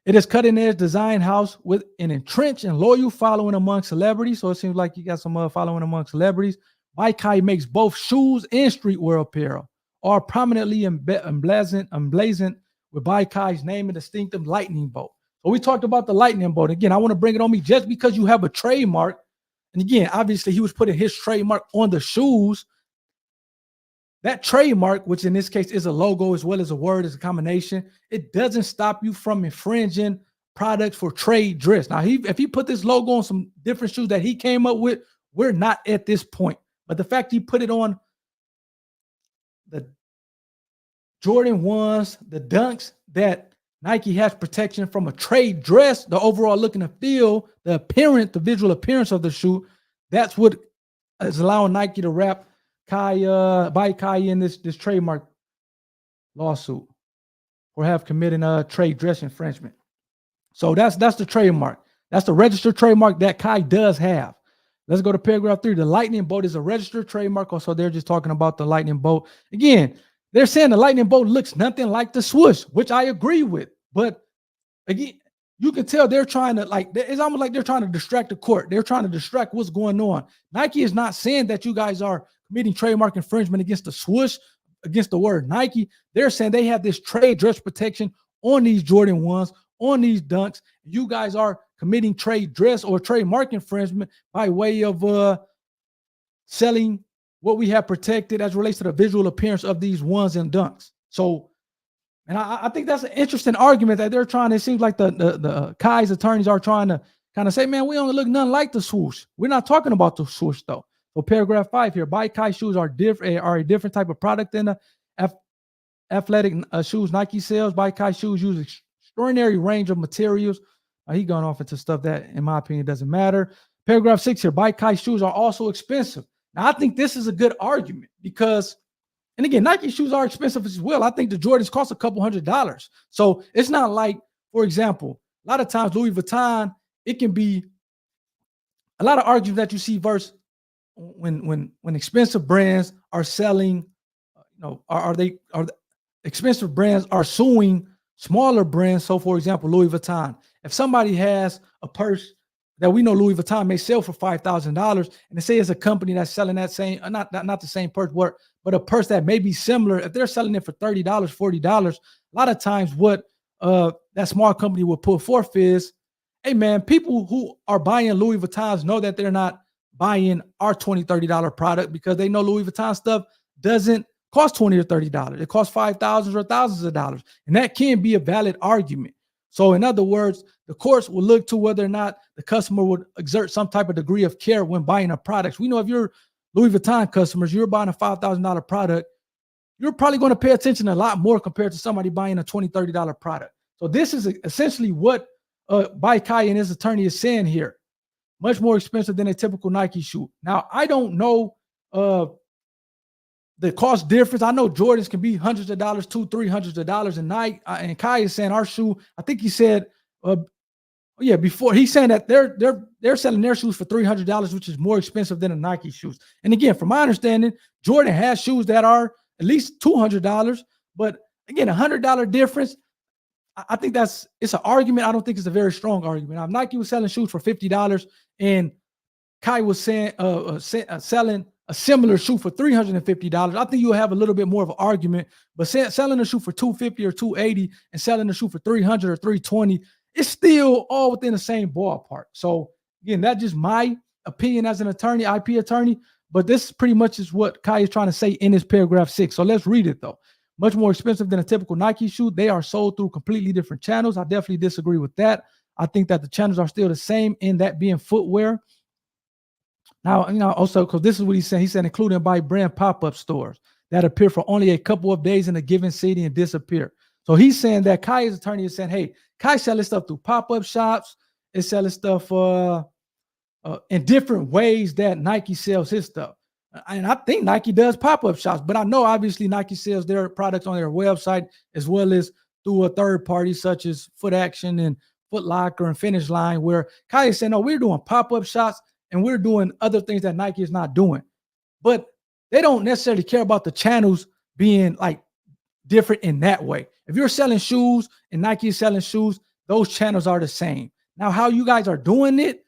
It is cutting-edge design house with an entrenched and loyal following among celebrities. So it seems like you got some following among celebrities. By Kai makes both shoes and streetwear apparel, are prominently emblazoned with By Kai's name and distinctive lightning bolt. So we talked about the lightning bolt. Again, I want to bring it on me just because you have a trademark. And again, obviously he was putting his trademark on the shoes. That trademark, which in this case is a logo as well as a word, is a combination. It doesn't stop you from infringing products for trade dress. Now, if he put this logo on some different shoes that he came up with, we're not at this point. But the fact he put it on the Jordan 1s, the Dunks, that Nike has protection from a trade dress, the overall look and feel, the visual appearance of the shoe, that's what is allowing Nike to wrap By Kai in this trademark lawsuit for have committed a trade dress infringement. So that's the trademark. That's the registered trademark that Kai does have. Let's go to paragraph 3. The lightning bolt is a registered trademark. Also, they're just talking about the lightning bolt. Again, they're saying the lightning bolt looks nothing like the swoosh, which I agree with. But again, you can tell they're trying to, it's almost like they're trying to distract the court. They're trying to distract what's going on. Nike is not saying that you guys are committing trademark infringement against the swoosh, against the word Nike. They're saying they have this trade dress protection on these Jordan 1s, on these Dunks. You guys are committing trade dress or trademark infringement by way of selling what we have protected as relates to the visual appearance of these 1s and Dunks. So, and I think that's an interesting argument that they're trying. It seems like the Kai's attorneys are trying to kind of say, man, we don't look nothing like the swoosh. We're not talking about the swoosh though. So paragraph 5 here, By Kai shoes are a different type of product than the athletic shoes Nike sells. By Kai shoes use extraordinary range of materials. He gone off into stuff that, in my opinion, doesn't matter. Paragraph 6 here, By Kai shoes are also expensive. Now, I think this is a good argument because, and again, Nike shoes are expensive as well. I think the Jordans cost a couple $100s. So it's not like, for example, a lot of times Louis Vuitton, it can be a lot of arguments that you see versus when expensive brands are selling, expensive brands are suing smaller brands. So for example, Louis Vuitton, if somebody has a purse that we know Louis Vuitton may sell for $5,000, and they say it's a company that's selling that same, not the same purse, but a purse that may be similar, if they're selling it for $30, $40, a lot of times what that small company will put forth is, hey man, people who are buying Louis Vuittons know that they're not buying our $20, $30 product because they know Louis Vuitton stuff doesn't costs $20 or $30. It costs $5,000 or thousands of dollars. And that can be a valid argument. So in other words, the courts will look to whether or not the customer would exert some type of degree of care when buying a product. We know if you're Louis Vuitton customers, you're buying a $5,000 product, you're probably going to pay attention a lot more compared to somebody buying a $20, $30 product. So this is essentially what Kool Kiy and his attorney is saying here. Much more expensive than a typical Nike shoe. Now, I don't know the cost difference. I know Jordans can be hundreds of dollars, $200-300, and Nike and Kiy is saying our shoe. I think he said, before he's saying that they're selling their shoes for $300, which is more expensive than the Nike shoes. And again, from my understanding, Jordan has shoes that are at least $200, but again, $100 difference. I think it's an argument. I don't think it's a very strong argument. Now, if Nike was selling shoes for $50 and Kiy was saying selling a similar shoe for $350, I think you'll have a little bit more of an argument. But selling a shoe for $250 or $280 and selling a shoe for $300 or $320, it's still all within the same ballpark. So again, that's just my opinion as an attorney, IP attorney. But this pretty much is what Kiy is trying to say in his paragraph 6. So let's read it though. Much more expensive than a typical Nike shoe. They are sold through completely different channels. I definitely disagree with that. I think that the channels are still the same, in that being footwear. Now, also, because this is what he said. He said, including by brand pop-up stores that appear for only a couple of days in a given city and disappear. So he's saying that Kiy's attorney is saying, hey, Kiy selling stuff through pop-up shops. It's selling stuff in different ways that Nike sells his stuff. And I think Nike does pop-up shops, but I know obviously Nike sells their products on their website as well as through a third party such as Foot Action and Foot Locker and Finish Line, where Kiy is saying, no, we're doing pop-up shops and we're doing other things that Nike is not doing. But they don't necessarily care about the channels being like different in that way. If you're selling shoes and Nike is selling shoes, those channels are the same. Now, how you guys are doing it,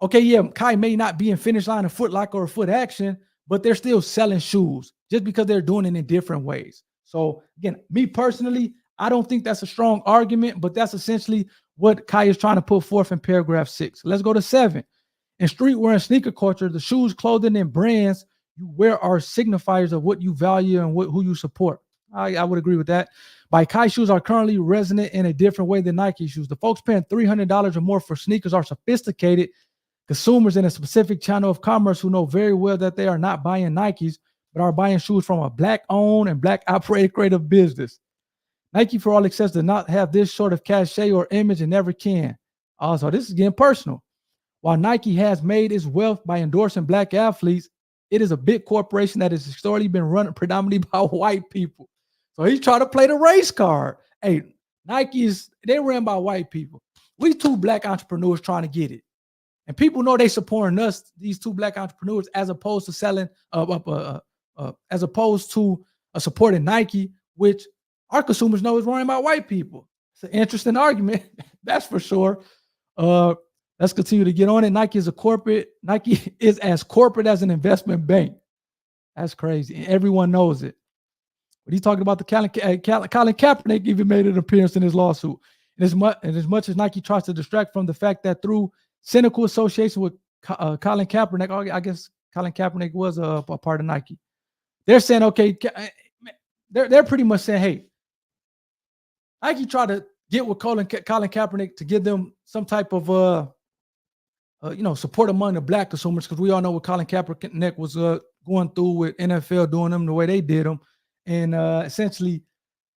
okay, yeah, Kiy may not be in Finish Line or Foot Locker or Foot Action, but they're still selling shoes just because they're doing it in different ways. So again, me personally, I don't think that's a strong argument, but that's essentially what Kiy is trying to put forth in paragraph 6. Let's go to 7. In streetwear and sneaker culture, the shoes, clothing, and brands you wear are signifiers of what you value and who you support. I would agree with that. Kiy shoes are currently resonant in a different way than Nike shoes. The folks paying $300 or more for sneakers are sophisticated consumers in a specific channel of commerce who know very well that they are not buying Nikes, but are buying shoes from a Black-owned and Black-operated creative business. Nike, for all access, does not have this sort of cachet or image and never can. Also, this is getting personal. While Nike has made its wealth by endorsing Black athletes, it is a big corporation that has historically been run predominantly by white people. So he's trying to play the race card. Hey, they're ran by white people. We two Black entrepreneurs trying to get it. And people know they supporting us, these two Black entrepreneurs, as opposed to supporting Nike, which our consumers know is run by white people. It's an interesting argument, that's for sure. Let's continue to get on it. Nike is as corporate as an investment bank. That's crazy. And everyone knows it. But he's talking about the Colin Kaepernick even made an appearance in his lawsuit. And as much as Nike tries to distract from the fact that through cynical association with Colin Kaepernick, I guess Colin Kaepernick was a part of Nike. They're saying, okay, they're pretty much saying, hey, Nike tried to get with Colin Kaepernick to give them some type of support among the Black consumers, because we all know what Colin Kaepernick was going through with NFL doing them the way they did them. And essentially,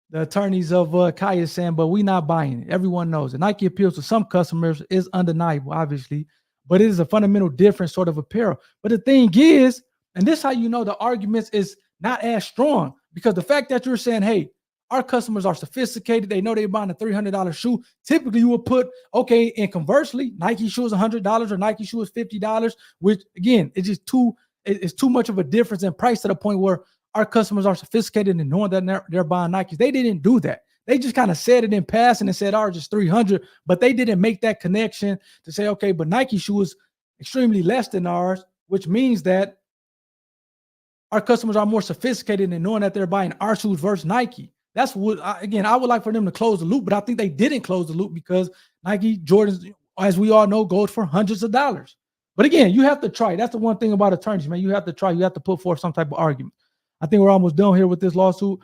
the attorneys of Kiy is saying, but we're not buying it. Everyone knows it. Nike appeals to some customers is undeniable, obviously, but it is a fundamental different sort of apparel. But the thing is, and this is how you know the arguments is not as strong, because the fact that you're saying, hey, our customers are sophisticated, they know they're buying a $300 shoe. Typically, you would put, okay, and conversely, Nike shoe is $100 or Nike shoe is $50, which again, it's too much of a difference in price to the point where our customers are sophisticated and knowing that they're buying Nikes. They didn't do that. They just kind of said it in passing and said ours is $300, but they didn't make that connection to say, okay, but Nike shoe is extremely less than ours, which means that our customers are more sophisticated in knowing that they're buying our shoes versus Nike. That's what, again, I would like for them to close the loop, but I think they didn't close the loop because Nike Jordans, as we all know, goes for hundreds of dollars. But again, you have to try. That's the one thing about attorneys, man. You have to try. You have to put forth some type of argument. I think we're almost done here with this lawsuit.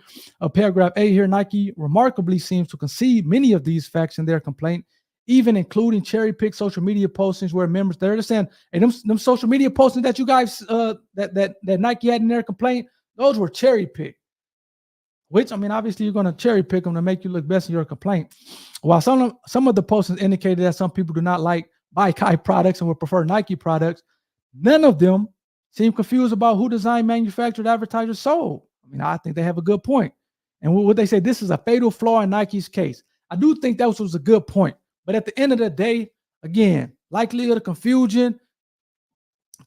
Paragraph 8 here, Nike remarkably seems to concede many of these facts in their complaint, even including cherry-picked social media postings where members, they're just saying, hey, them social media postings that you guys, that Nike had in their complaint, those were cherry-picked. Which, I mean, obviously you're going to cherry pick them to make you look best in your complaint. While some of the postings indicated that some people do not buy Kiy products and would prefer Nike products, none of them seem confused about who designed, manufactured, advertised, or sold. I mean, I think they have a good point. And what they say, this is a fatal flaw in Nike's case. I do think that was a good point. But at the end of the day, again, likelihood of confusion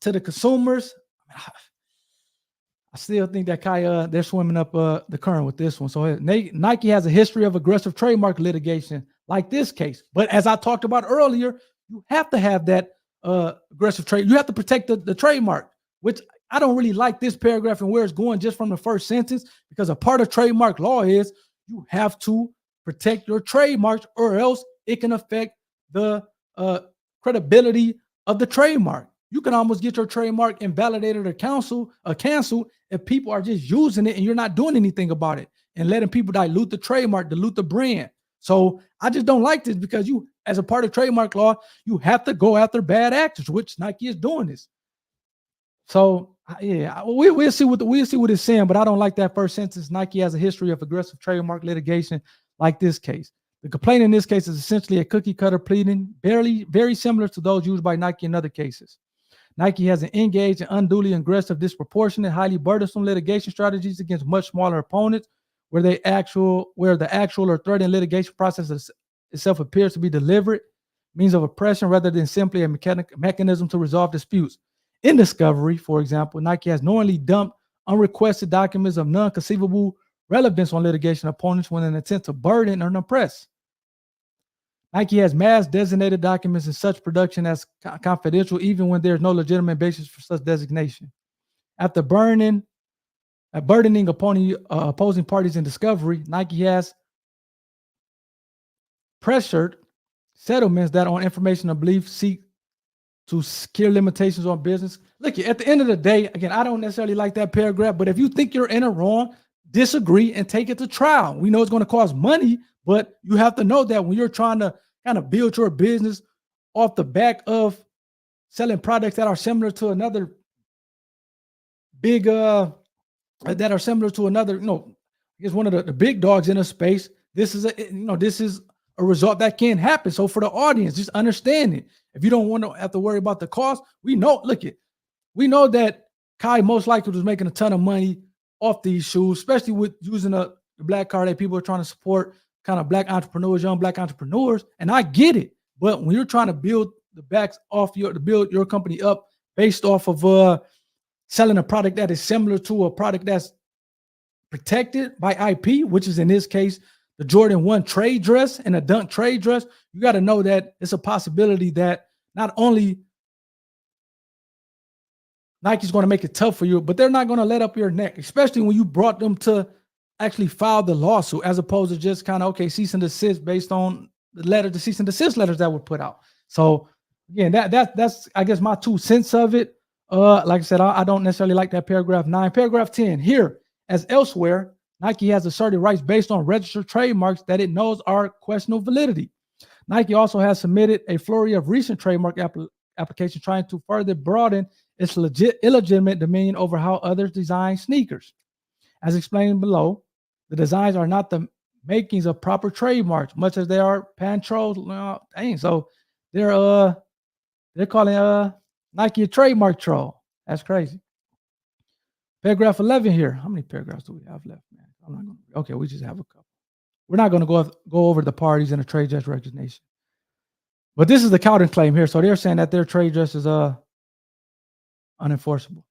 to the consumers, I still think that Kiy, they're swimming up the current with this one. So Nike has a history of aggressive trademark litigation like this case. But as I talked about earlier, you have to have that aggressive trade. You have to protect the trademark, which I don't really like this paragraph and where it's going just from the first sentence, because a part of trademark law is you have to protect your trademarks or else it can affect the credibility of the trademark. You can almost get your trademark invalidated or canceled if people are just using it and you're not doing anything about it and letting people dilute the trademark, dilute the brand. So I just don't like this, because you, as a part of trademark law, you have to go after bad actors, which Nike is doing this. So yeah, we'll see what it's saying, but I don't like that first sentence. Nike has a history of aggressive trademark litigation like this case. The complaint in this case is essentially a cookie cutter pleading, very similar to those used by Nike in other cases. Nike has engaged in unduly aggressive, disproportionate, highly burdensome litigation strategies against much smaller opponents, where the actual or threatened litigation process itself appears to be deliberate means of oppression rather than simply a mechanism to resolve disputes. In discovery, for example, Nike has knowingly dumped unrequested documents of non-conceivable relevance on litigation opponents with an intent to burden or oppress. Nike has mass designated documents in such production as confidential, even when there's no legitimate basis for such designation. After burdening opposing parties in discovery, Nike has pressured settlements that, on information or belief, seek to secure limitations on business. Look, at the end of the day, again, I don't necessarily like that paragraph, but if you think you're in it wrong, disagree and take it to trial. We know it's going to cost money, but you have to know that when you're trying to kind of build your business off the back of selling products that are similar to another big, I guess one of the big dogs in a space, this is a result that can happen. So for the audience, just understand it. If you don't want to have to worry about the cost, we know that Kiy most likely was making a ton of money off these shoes, especially with using the black card that people are trying to support kind of black entrepreneurs, young black entrepreneurs. And I get it. But when you're trying to build build your company up based off of selling a product that is similar to a product that's protected by IP, which is in this case, the Jordan 1 trade dress and a Dunk trade dress, you got to know that it's a possibility that not only Nike's going to make it tough for you, but they're not going to let up your neck, especially when you brought them to actually file the lawsuit, as opposed to just kind of, okay, cease and desist based on the cease and desist letters that were put out. So again, that's I guess my 2 cents of it. Like I said, I don't necessarily like that paragraph 9. Paragraph 10, here, as elsewhere, Nike has asserted rights based on registered trademarks that it knows are questionable validity. Nike also has submitted a flurry of recent trademark applications trying to further broaden its illegitimate dominion over how others design sneakers. As explained below, the designs are not the makings of proper trademarks, much as they are patent trolls. So they're calling Nike a trademark troll. That's crazy. Paragraph 11 here. How many paragraphs do we have left, man? Okay, we just have a couple. We're not going to go over the parties and the trade dress recognition. But this is the counterclaim here. So they're saying that their trade dress is unenforceable.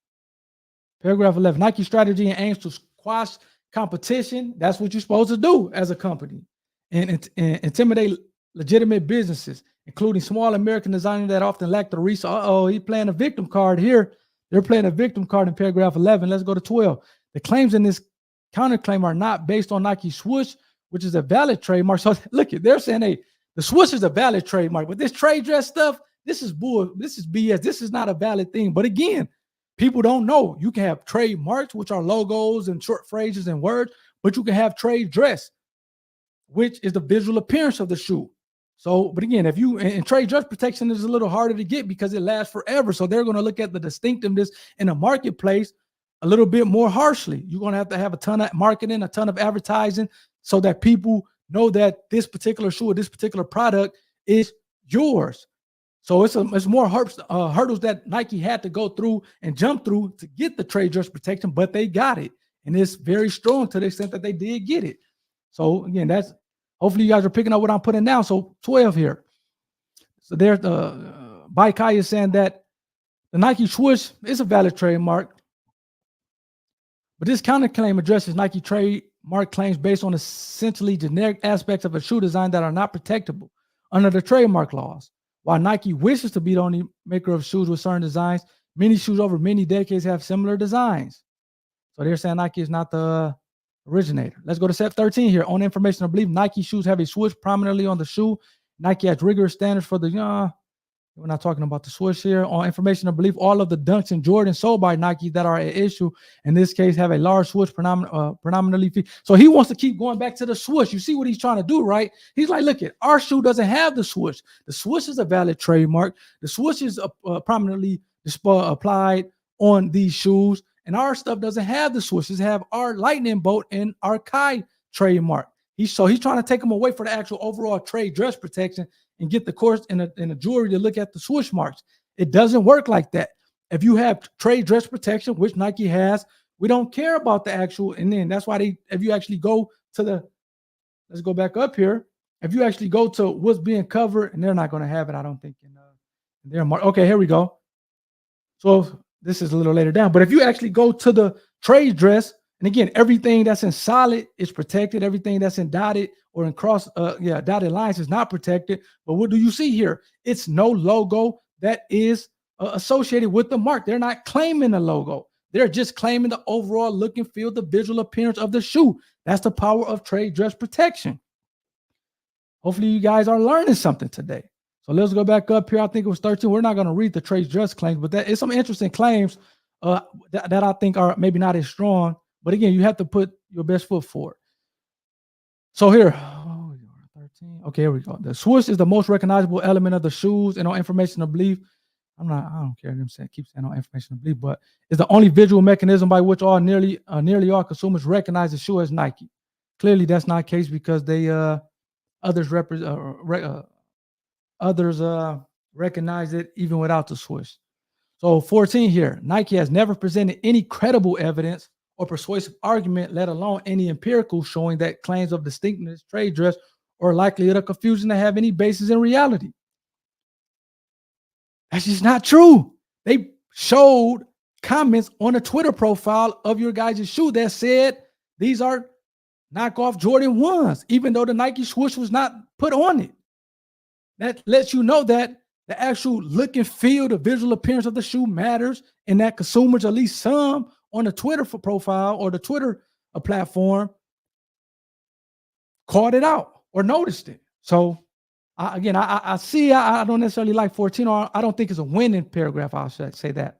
Paragraph 11, Nike's strategy aims to squash competition. That's what you're supposed to do as a company. And intimidate legitimate businesses, including small American designers that often lack the resources. He's playing a victim card here. They're playing a victim card in paragraph 11. Let's go to 12. The claims in this counterclaim are not based on Nike swoosh, which is a valid trademark. So look, they're saying, hey, the swoosh is a valid trademark, but this trade dress stuff, this is bull. This is BS. This is not a valid thing. But again, people don't know. You can have trademarks, which are logos and short phrases and words, but you can have trade dress, which is the visual appearance of the shoe. So, but again, if you and trade dress protection is a little harder to get because it lasts forever. So they're going to look at the distinctiveness in the marketplace a little bit more harshly. You're going to have a ton of marketing, a ton of advertising, so that people know that this particular shoe or this particular product is yours. So it's more hurdles that Nike had to go through and jump through to get the trade dress protection, but they got it, and it's very strong to the extent that they did get it. So again, that's hopefully you guys are picking up what I'm putting down. So 12 here. So there's Kool Kiy is saying that the Nike swoosh is a valid trademark, but this counterclaim addresses Nike trademark claims based on essentially generic aspects of a shoe design that are not protectable under the trademark laws. While Nike wishes to be the only maker of shoes with certain designs, many shoes over many decades have similar designs. So they're saying Nike is not the originator. Let's go to step 13 here. On information of belief, Nike shoes have a swoosh prominently on the shoe. Nike has rigorous standards for the we're not talking about the swoosh here. On information of belief, all of the Dunks and Jordans sold by Nike that are at issue in this case have a large swoosh predominantly. So he wants to keep going back to the swoosh. You see what he's trying to do, right? He's like, look, our shoe doesn't have the swoosh. The swoosh is a valid trademark. The swoosh is prominently applied on these shoes, and our stuff doesn't have the swoosh. It have our lightning bolt and our Kiy trademark. He's trying to take them away for the actual overall trade dress protection and get the course and the jury to look at the swoosh marks. It doesn't work like that. If you have trade dress protection, which Nike has, we don't care about the actual. And then that's why if you actually go to let's go back up here. If you actually go to what's being covered, and they're not going to have it, I don't think, in their mark. Okay, here we go. So this is a little later down. But if you actually go to the trade dress, and again, everything that's in solid is protected. Everything that's in dotted or in dotted lines is not protected. But what do you see here? It's no logo that is associated with the mark. They're not claiming the logo. They're just claiming the overall look and feel, the visual appearance of the shoe. That's the power of trade dress protection. Hopefully you guys are learning something today. So let's go back up here. I think it was 13. We're not going to read the trade dress claims, but that is some interesting claims that I think are maybe not as strong. But again, you have to put your best foot forward. So here, 13. Okay, here we go. The swoosh is the most recognizable element of the shoes, and on information of belief, I don't care them keep saying on information of belief, but it's the only visual mechanism by which nearly all consumers recognize the shoe as Nike. Clearly, that's not the case because others recognize it even without the swoosh. So 14 here, Nike has never presented any credible evidence or persuasive argument, let alone any empirical showing that claims of distinctness, trade dress, or likelihood of confusion to have any basis in reality. That's just not true. They showed comments on the Twitter profile of your guys' shoe that said these are knockoff Jordan 1s, even though the Nike swoosh was not put on it. That lets you know that the actual look and feel, the visual appearance of the shoe matters, and that consumers, at least some, on the Twitter profile or the Twitter platform, called it out or noticed it. So I see, I don't necessarily like 14, or I don't think it's a winning paragraph. I'll say that.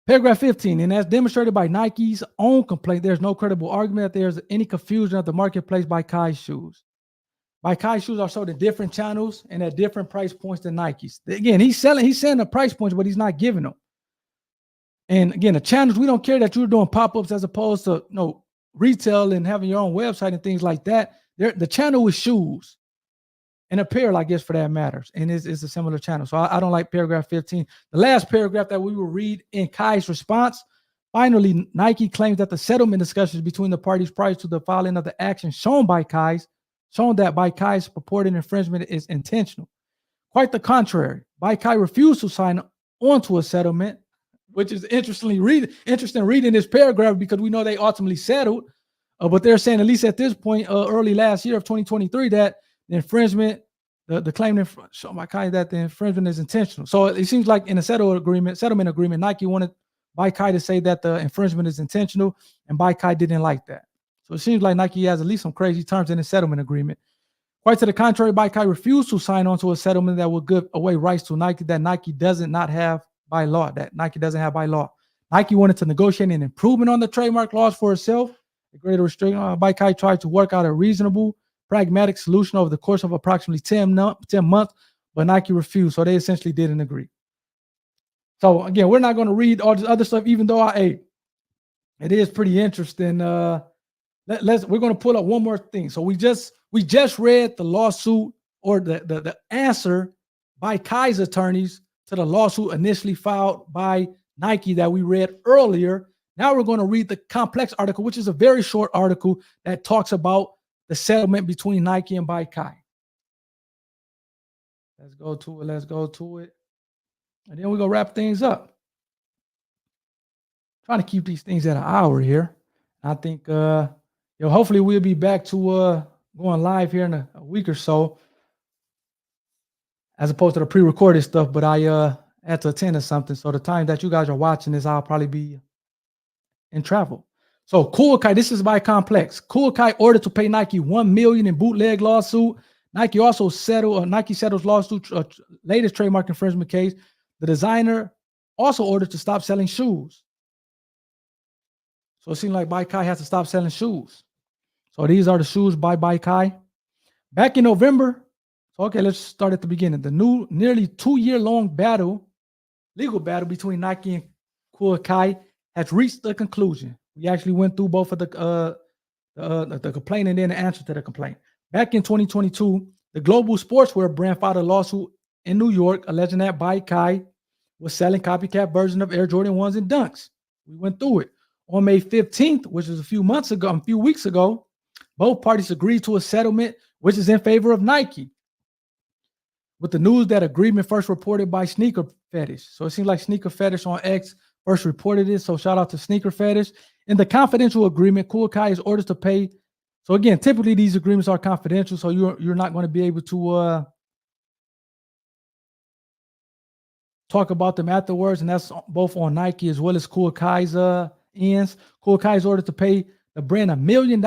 Paragraph 15, and as demonstrated by Nike's own complaint, there's no credible argument that there's any confusion of the marketplace by Kiy shoes. By Kiy shoes are sold in different channels and at different price points than Nike's. Again, he's selling the price points, but he's not giving them. And again, the channels, we don't care that you're doing pop-ups as opposed to retail and having your own website and things like that. The channel is shoes and apparel, I guess, for that matters. And it's a similar channel. So I don't like paragraph 15. The last paragraph that we will read in Kai's response. Finally, Nike claims that the settlement discussions between the parties prior to the filing of the action shown that Kai's purported infringement is intentional. Quite the contrary. Kiy refused to sign onto a settlement, which is interesting reading this paragraph because we know they ultimately settled. But they're saying, at least at this point, early last year of 2023, that the infringement, the claim shown by Kiy that the infringement is intentional. So it seems like in a settlement agreement, Nike wanted Kiy to say that the infringement is intentional, and Kiy didn't like that. So it seems like Nike has at least some crazy terms in the settlement agreement. Quite to the contrary, Kiy refused to sign on to a settlement that would give away rights to Nike that Nike does not have by law, that Nike doesn't have by law. Nike wanted to negotiate an improvement on the trademark laws for itself. The greater restriction by Kiy tried to work out a reasonable, pragmatic solution over the course of approximately 10 months, but Nike refused. So they essentially didn't agree. So again, we're not going to read all this other stuff, even though it is pretty interesting. We're going to pull up one more thing. So we just read the lawsuit, or the answer by Kiy's attorneys to the lawsuit initially filed by Nike that we read earlier. Now we're going to read the complex article, which is a very short article that talks about the settlement between Nike and by Kiy. Let's go to it. And then we're going to wrap things up. Trying to keep these things at an hour here. I think hopefully we'll be back to going live here in a week or so, as opposed to the pre-recorded stuff. But I had to attend to something. So the time that you guys are watching this, I'll probably be in travel. So Kool Kiy, this is by Complex. Kool Kiy ordered to pay Nike $1 million in bootleg lawsuit. Nike also settles lawsuit, latest trademark infringement case. The designer also ordered to stop selling shoes. So it seems like by Kiy has to stop selling shoes. So these are the shoes by Kiy. Back in November, so okay, let's start at the beginning. The new nearly 2-year-long legal battle between Nike and Kool Kiy has reached a conclusion. We actually went through both of the complaint and then the answer to the complaint. Back in 2022, the global sportswear brand filed a lawsuit in New York alleging that by Kiy was selling copycat version of Air Jordan 1s and Dunks. We went through it. On May 15th, which was a few weeks ago, both parties agreed to a settlement, which is in favor of Nike. With the news that agreement first reported by Sneaker Fetish. So it seems like Sneaker Fetish on X first reported it. So shout out to Sneaker Fetish. In the confidential agreement, Kool Kiy is ordered to pay. So again, typically these agreements are confidential, so you're not going to be able to talk about them afterwards, and that's both on Nike as well as Kool Kiy's ends. Kool Kiy is ordered to pay the brand $1 million.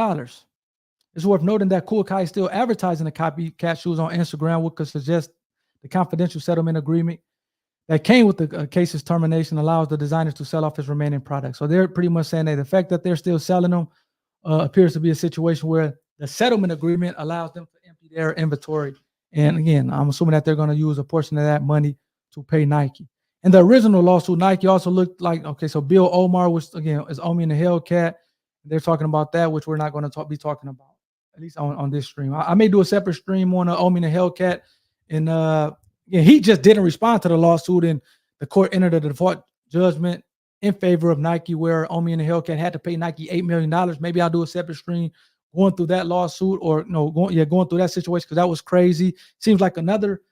It's worth noting that Kool Kiy is still advertising the copycat shoes on Instagram, which could suggest the confidential settlement agreement that came with the case's termination allows the designers to sell off his remaining products. So they're pretty much saying that the fact that they're still selling them appears to be a situation where the settlement agreement allows them to empty their inventory. And again, I'm assuming that they're going to use a portion of that money to pay Nike. In the original lawsuit, Nike also looked like, okay, so Bill Omar, which again is Omi and the Hellcat. They're talking about that, which we're not going to be talking about, at least on this stream. I may do a separate stream on Omi and the Hellcat. And he just didn't respond to the lawsuit, and the court entered a default judgment in favor of Nike, where Omi and the Hellcat had to pay Nike $8 million. Maybe I'll do a separate stream going through that lawsuit, or going through that situation, because that was crazy. Seems like another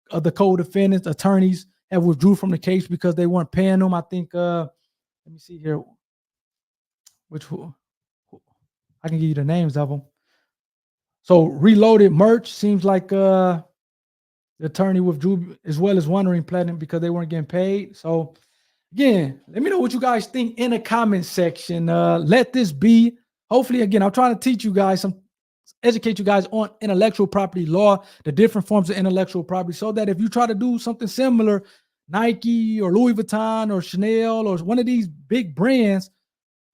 of the co-defendants, attorneys, have withdrew from the case because they weren't paying them. I think, let me see here, I can give you the names of them. So Reloaded Merch, seems like the attorney withdrew, as well as Wondering Platinum, because they weren't getting paid. So again, let me know what you guys think in the comment section. Let this be, hopefully, again, I'm trying to teach you guys educate you guys on intellectual property law, the different forms of intellectual property, so that if you try to do something similar, Nike or Louis Vuitton or Chanel or one of these big brands,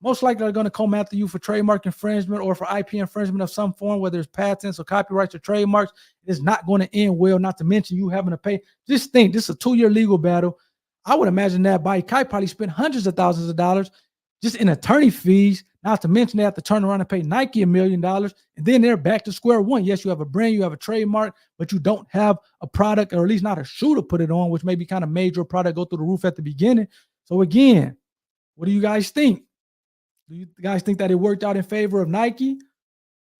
most likely are going to come after you for trademark infringement or for IP infringement of some form, whether it's patents or copyrights or trademarks. It's not going to end well, not to mention you having to pay. Just think, this is a 2-year legal battle. I would imagine that by Kiy probably spent hundreds of thousands of dollars just in attorney fees, not to mention they have to turn around and pay Nike $1 million, and then they're back to square one. Yes, you have a brand, you have a trademark, but you don't have a product, or at least not a shoe to put it on, which may be kind of major product, go through the roof at the beginning. So again, what do you guys think? Do you guys think that it worked out in favor of Nike,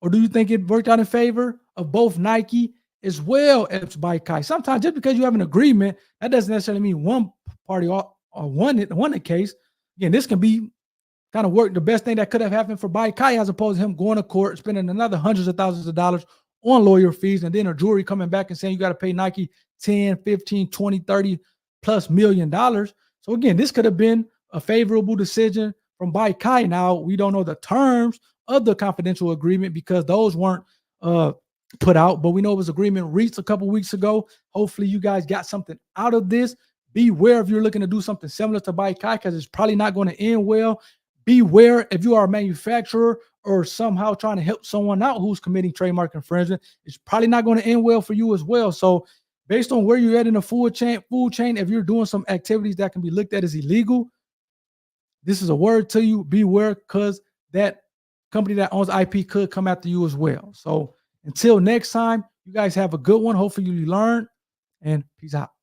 or do you think it worked out in favor of both Nike as well as by Kiy? Sometimes just because you have an agreement, that doesn't necessarily mean one party or won the case. Again, this can be kind of work the best thing that could have happened for by Kiy, as opposed to him going to court, spending another hundreds of thousands of dollars on lawyer fees, and then a jury coming back and saying you got to pay Nike 10, 15, 20, 30 plus $1 million. So again, this could have been a favorable decision from by Kiy. Now, we don't know the terms of the confidential agreement because those weren't put out, but we know it was agreement reached a couple weeks ago. Hopefully you guys got something out of this. Beware if you're looking to do something similar to Kool Kiy, because it's probably not going to end well. Beware if you are a manufacturer or somehow trying to help someone out who's committing trademark infringement. It's probably not going to end well for you as well. So based on where you're at in the food chain, if you're doing some activities that can be looked at as illegal, this is a word to you. Beware, because that company that owns IP could come after you as well. So until next time, you guys have a good one. Hopefully you learn, and peace out.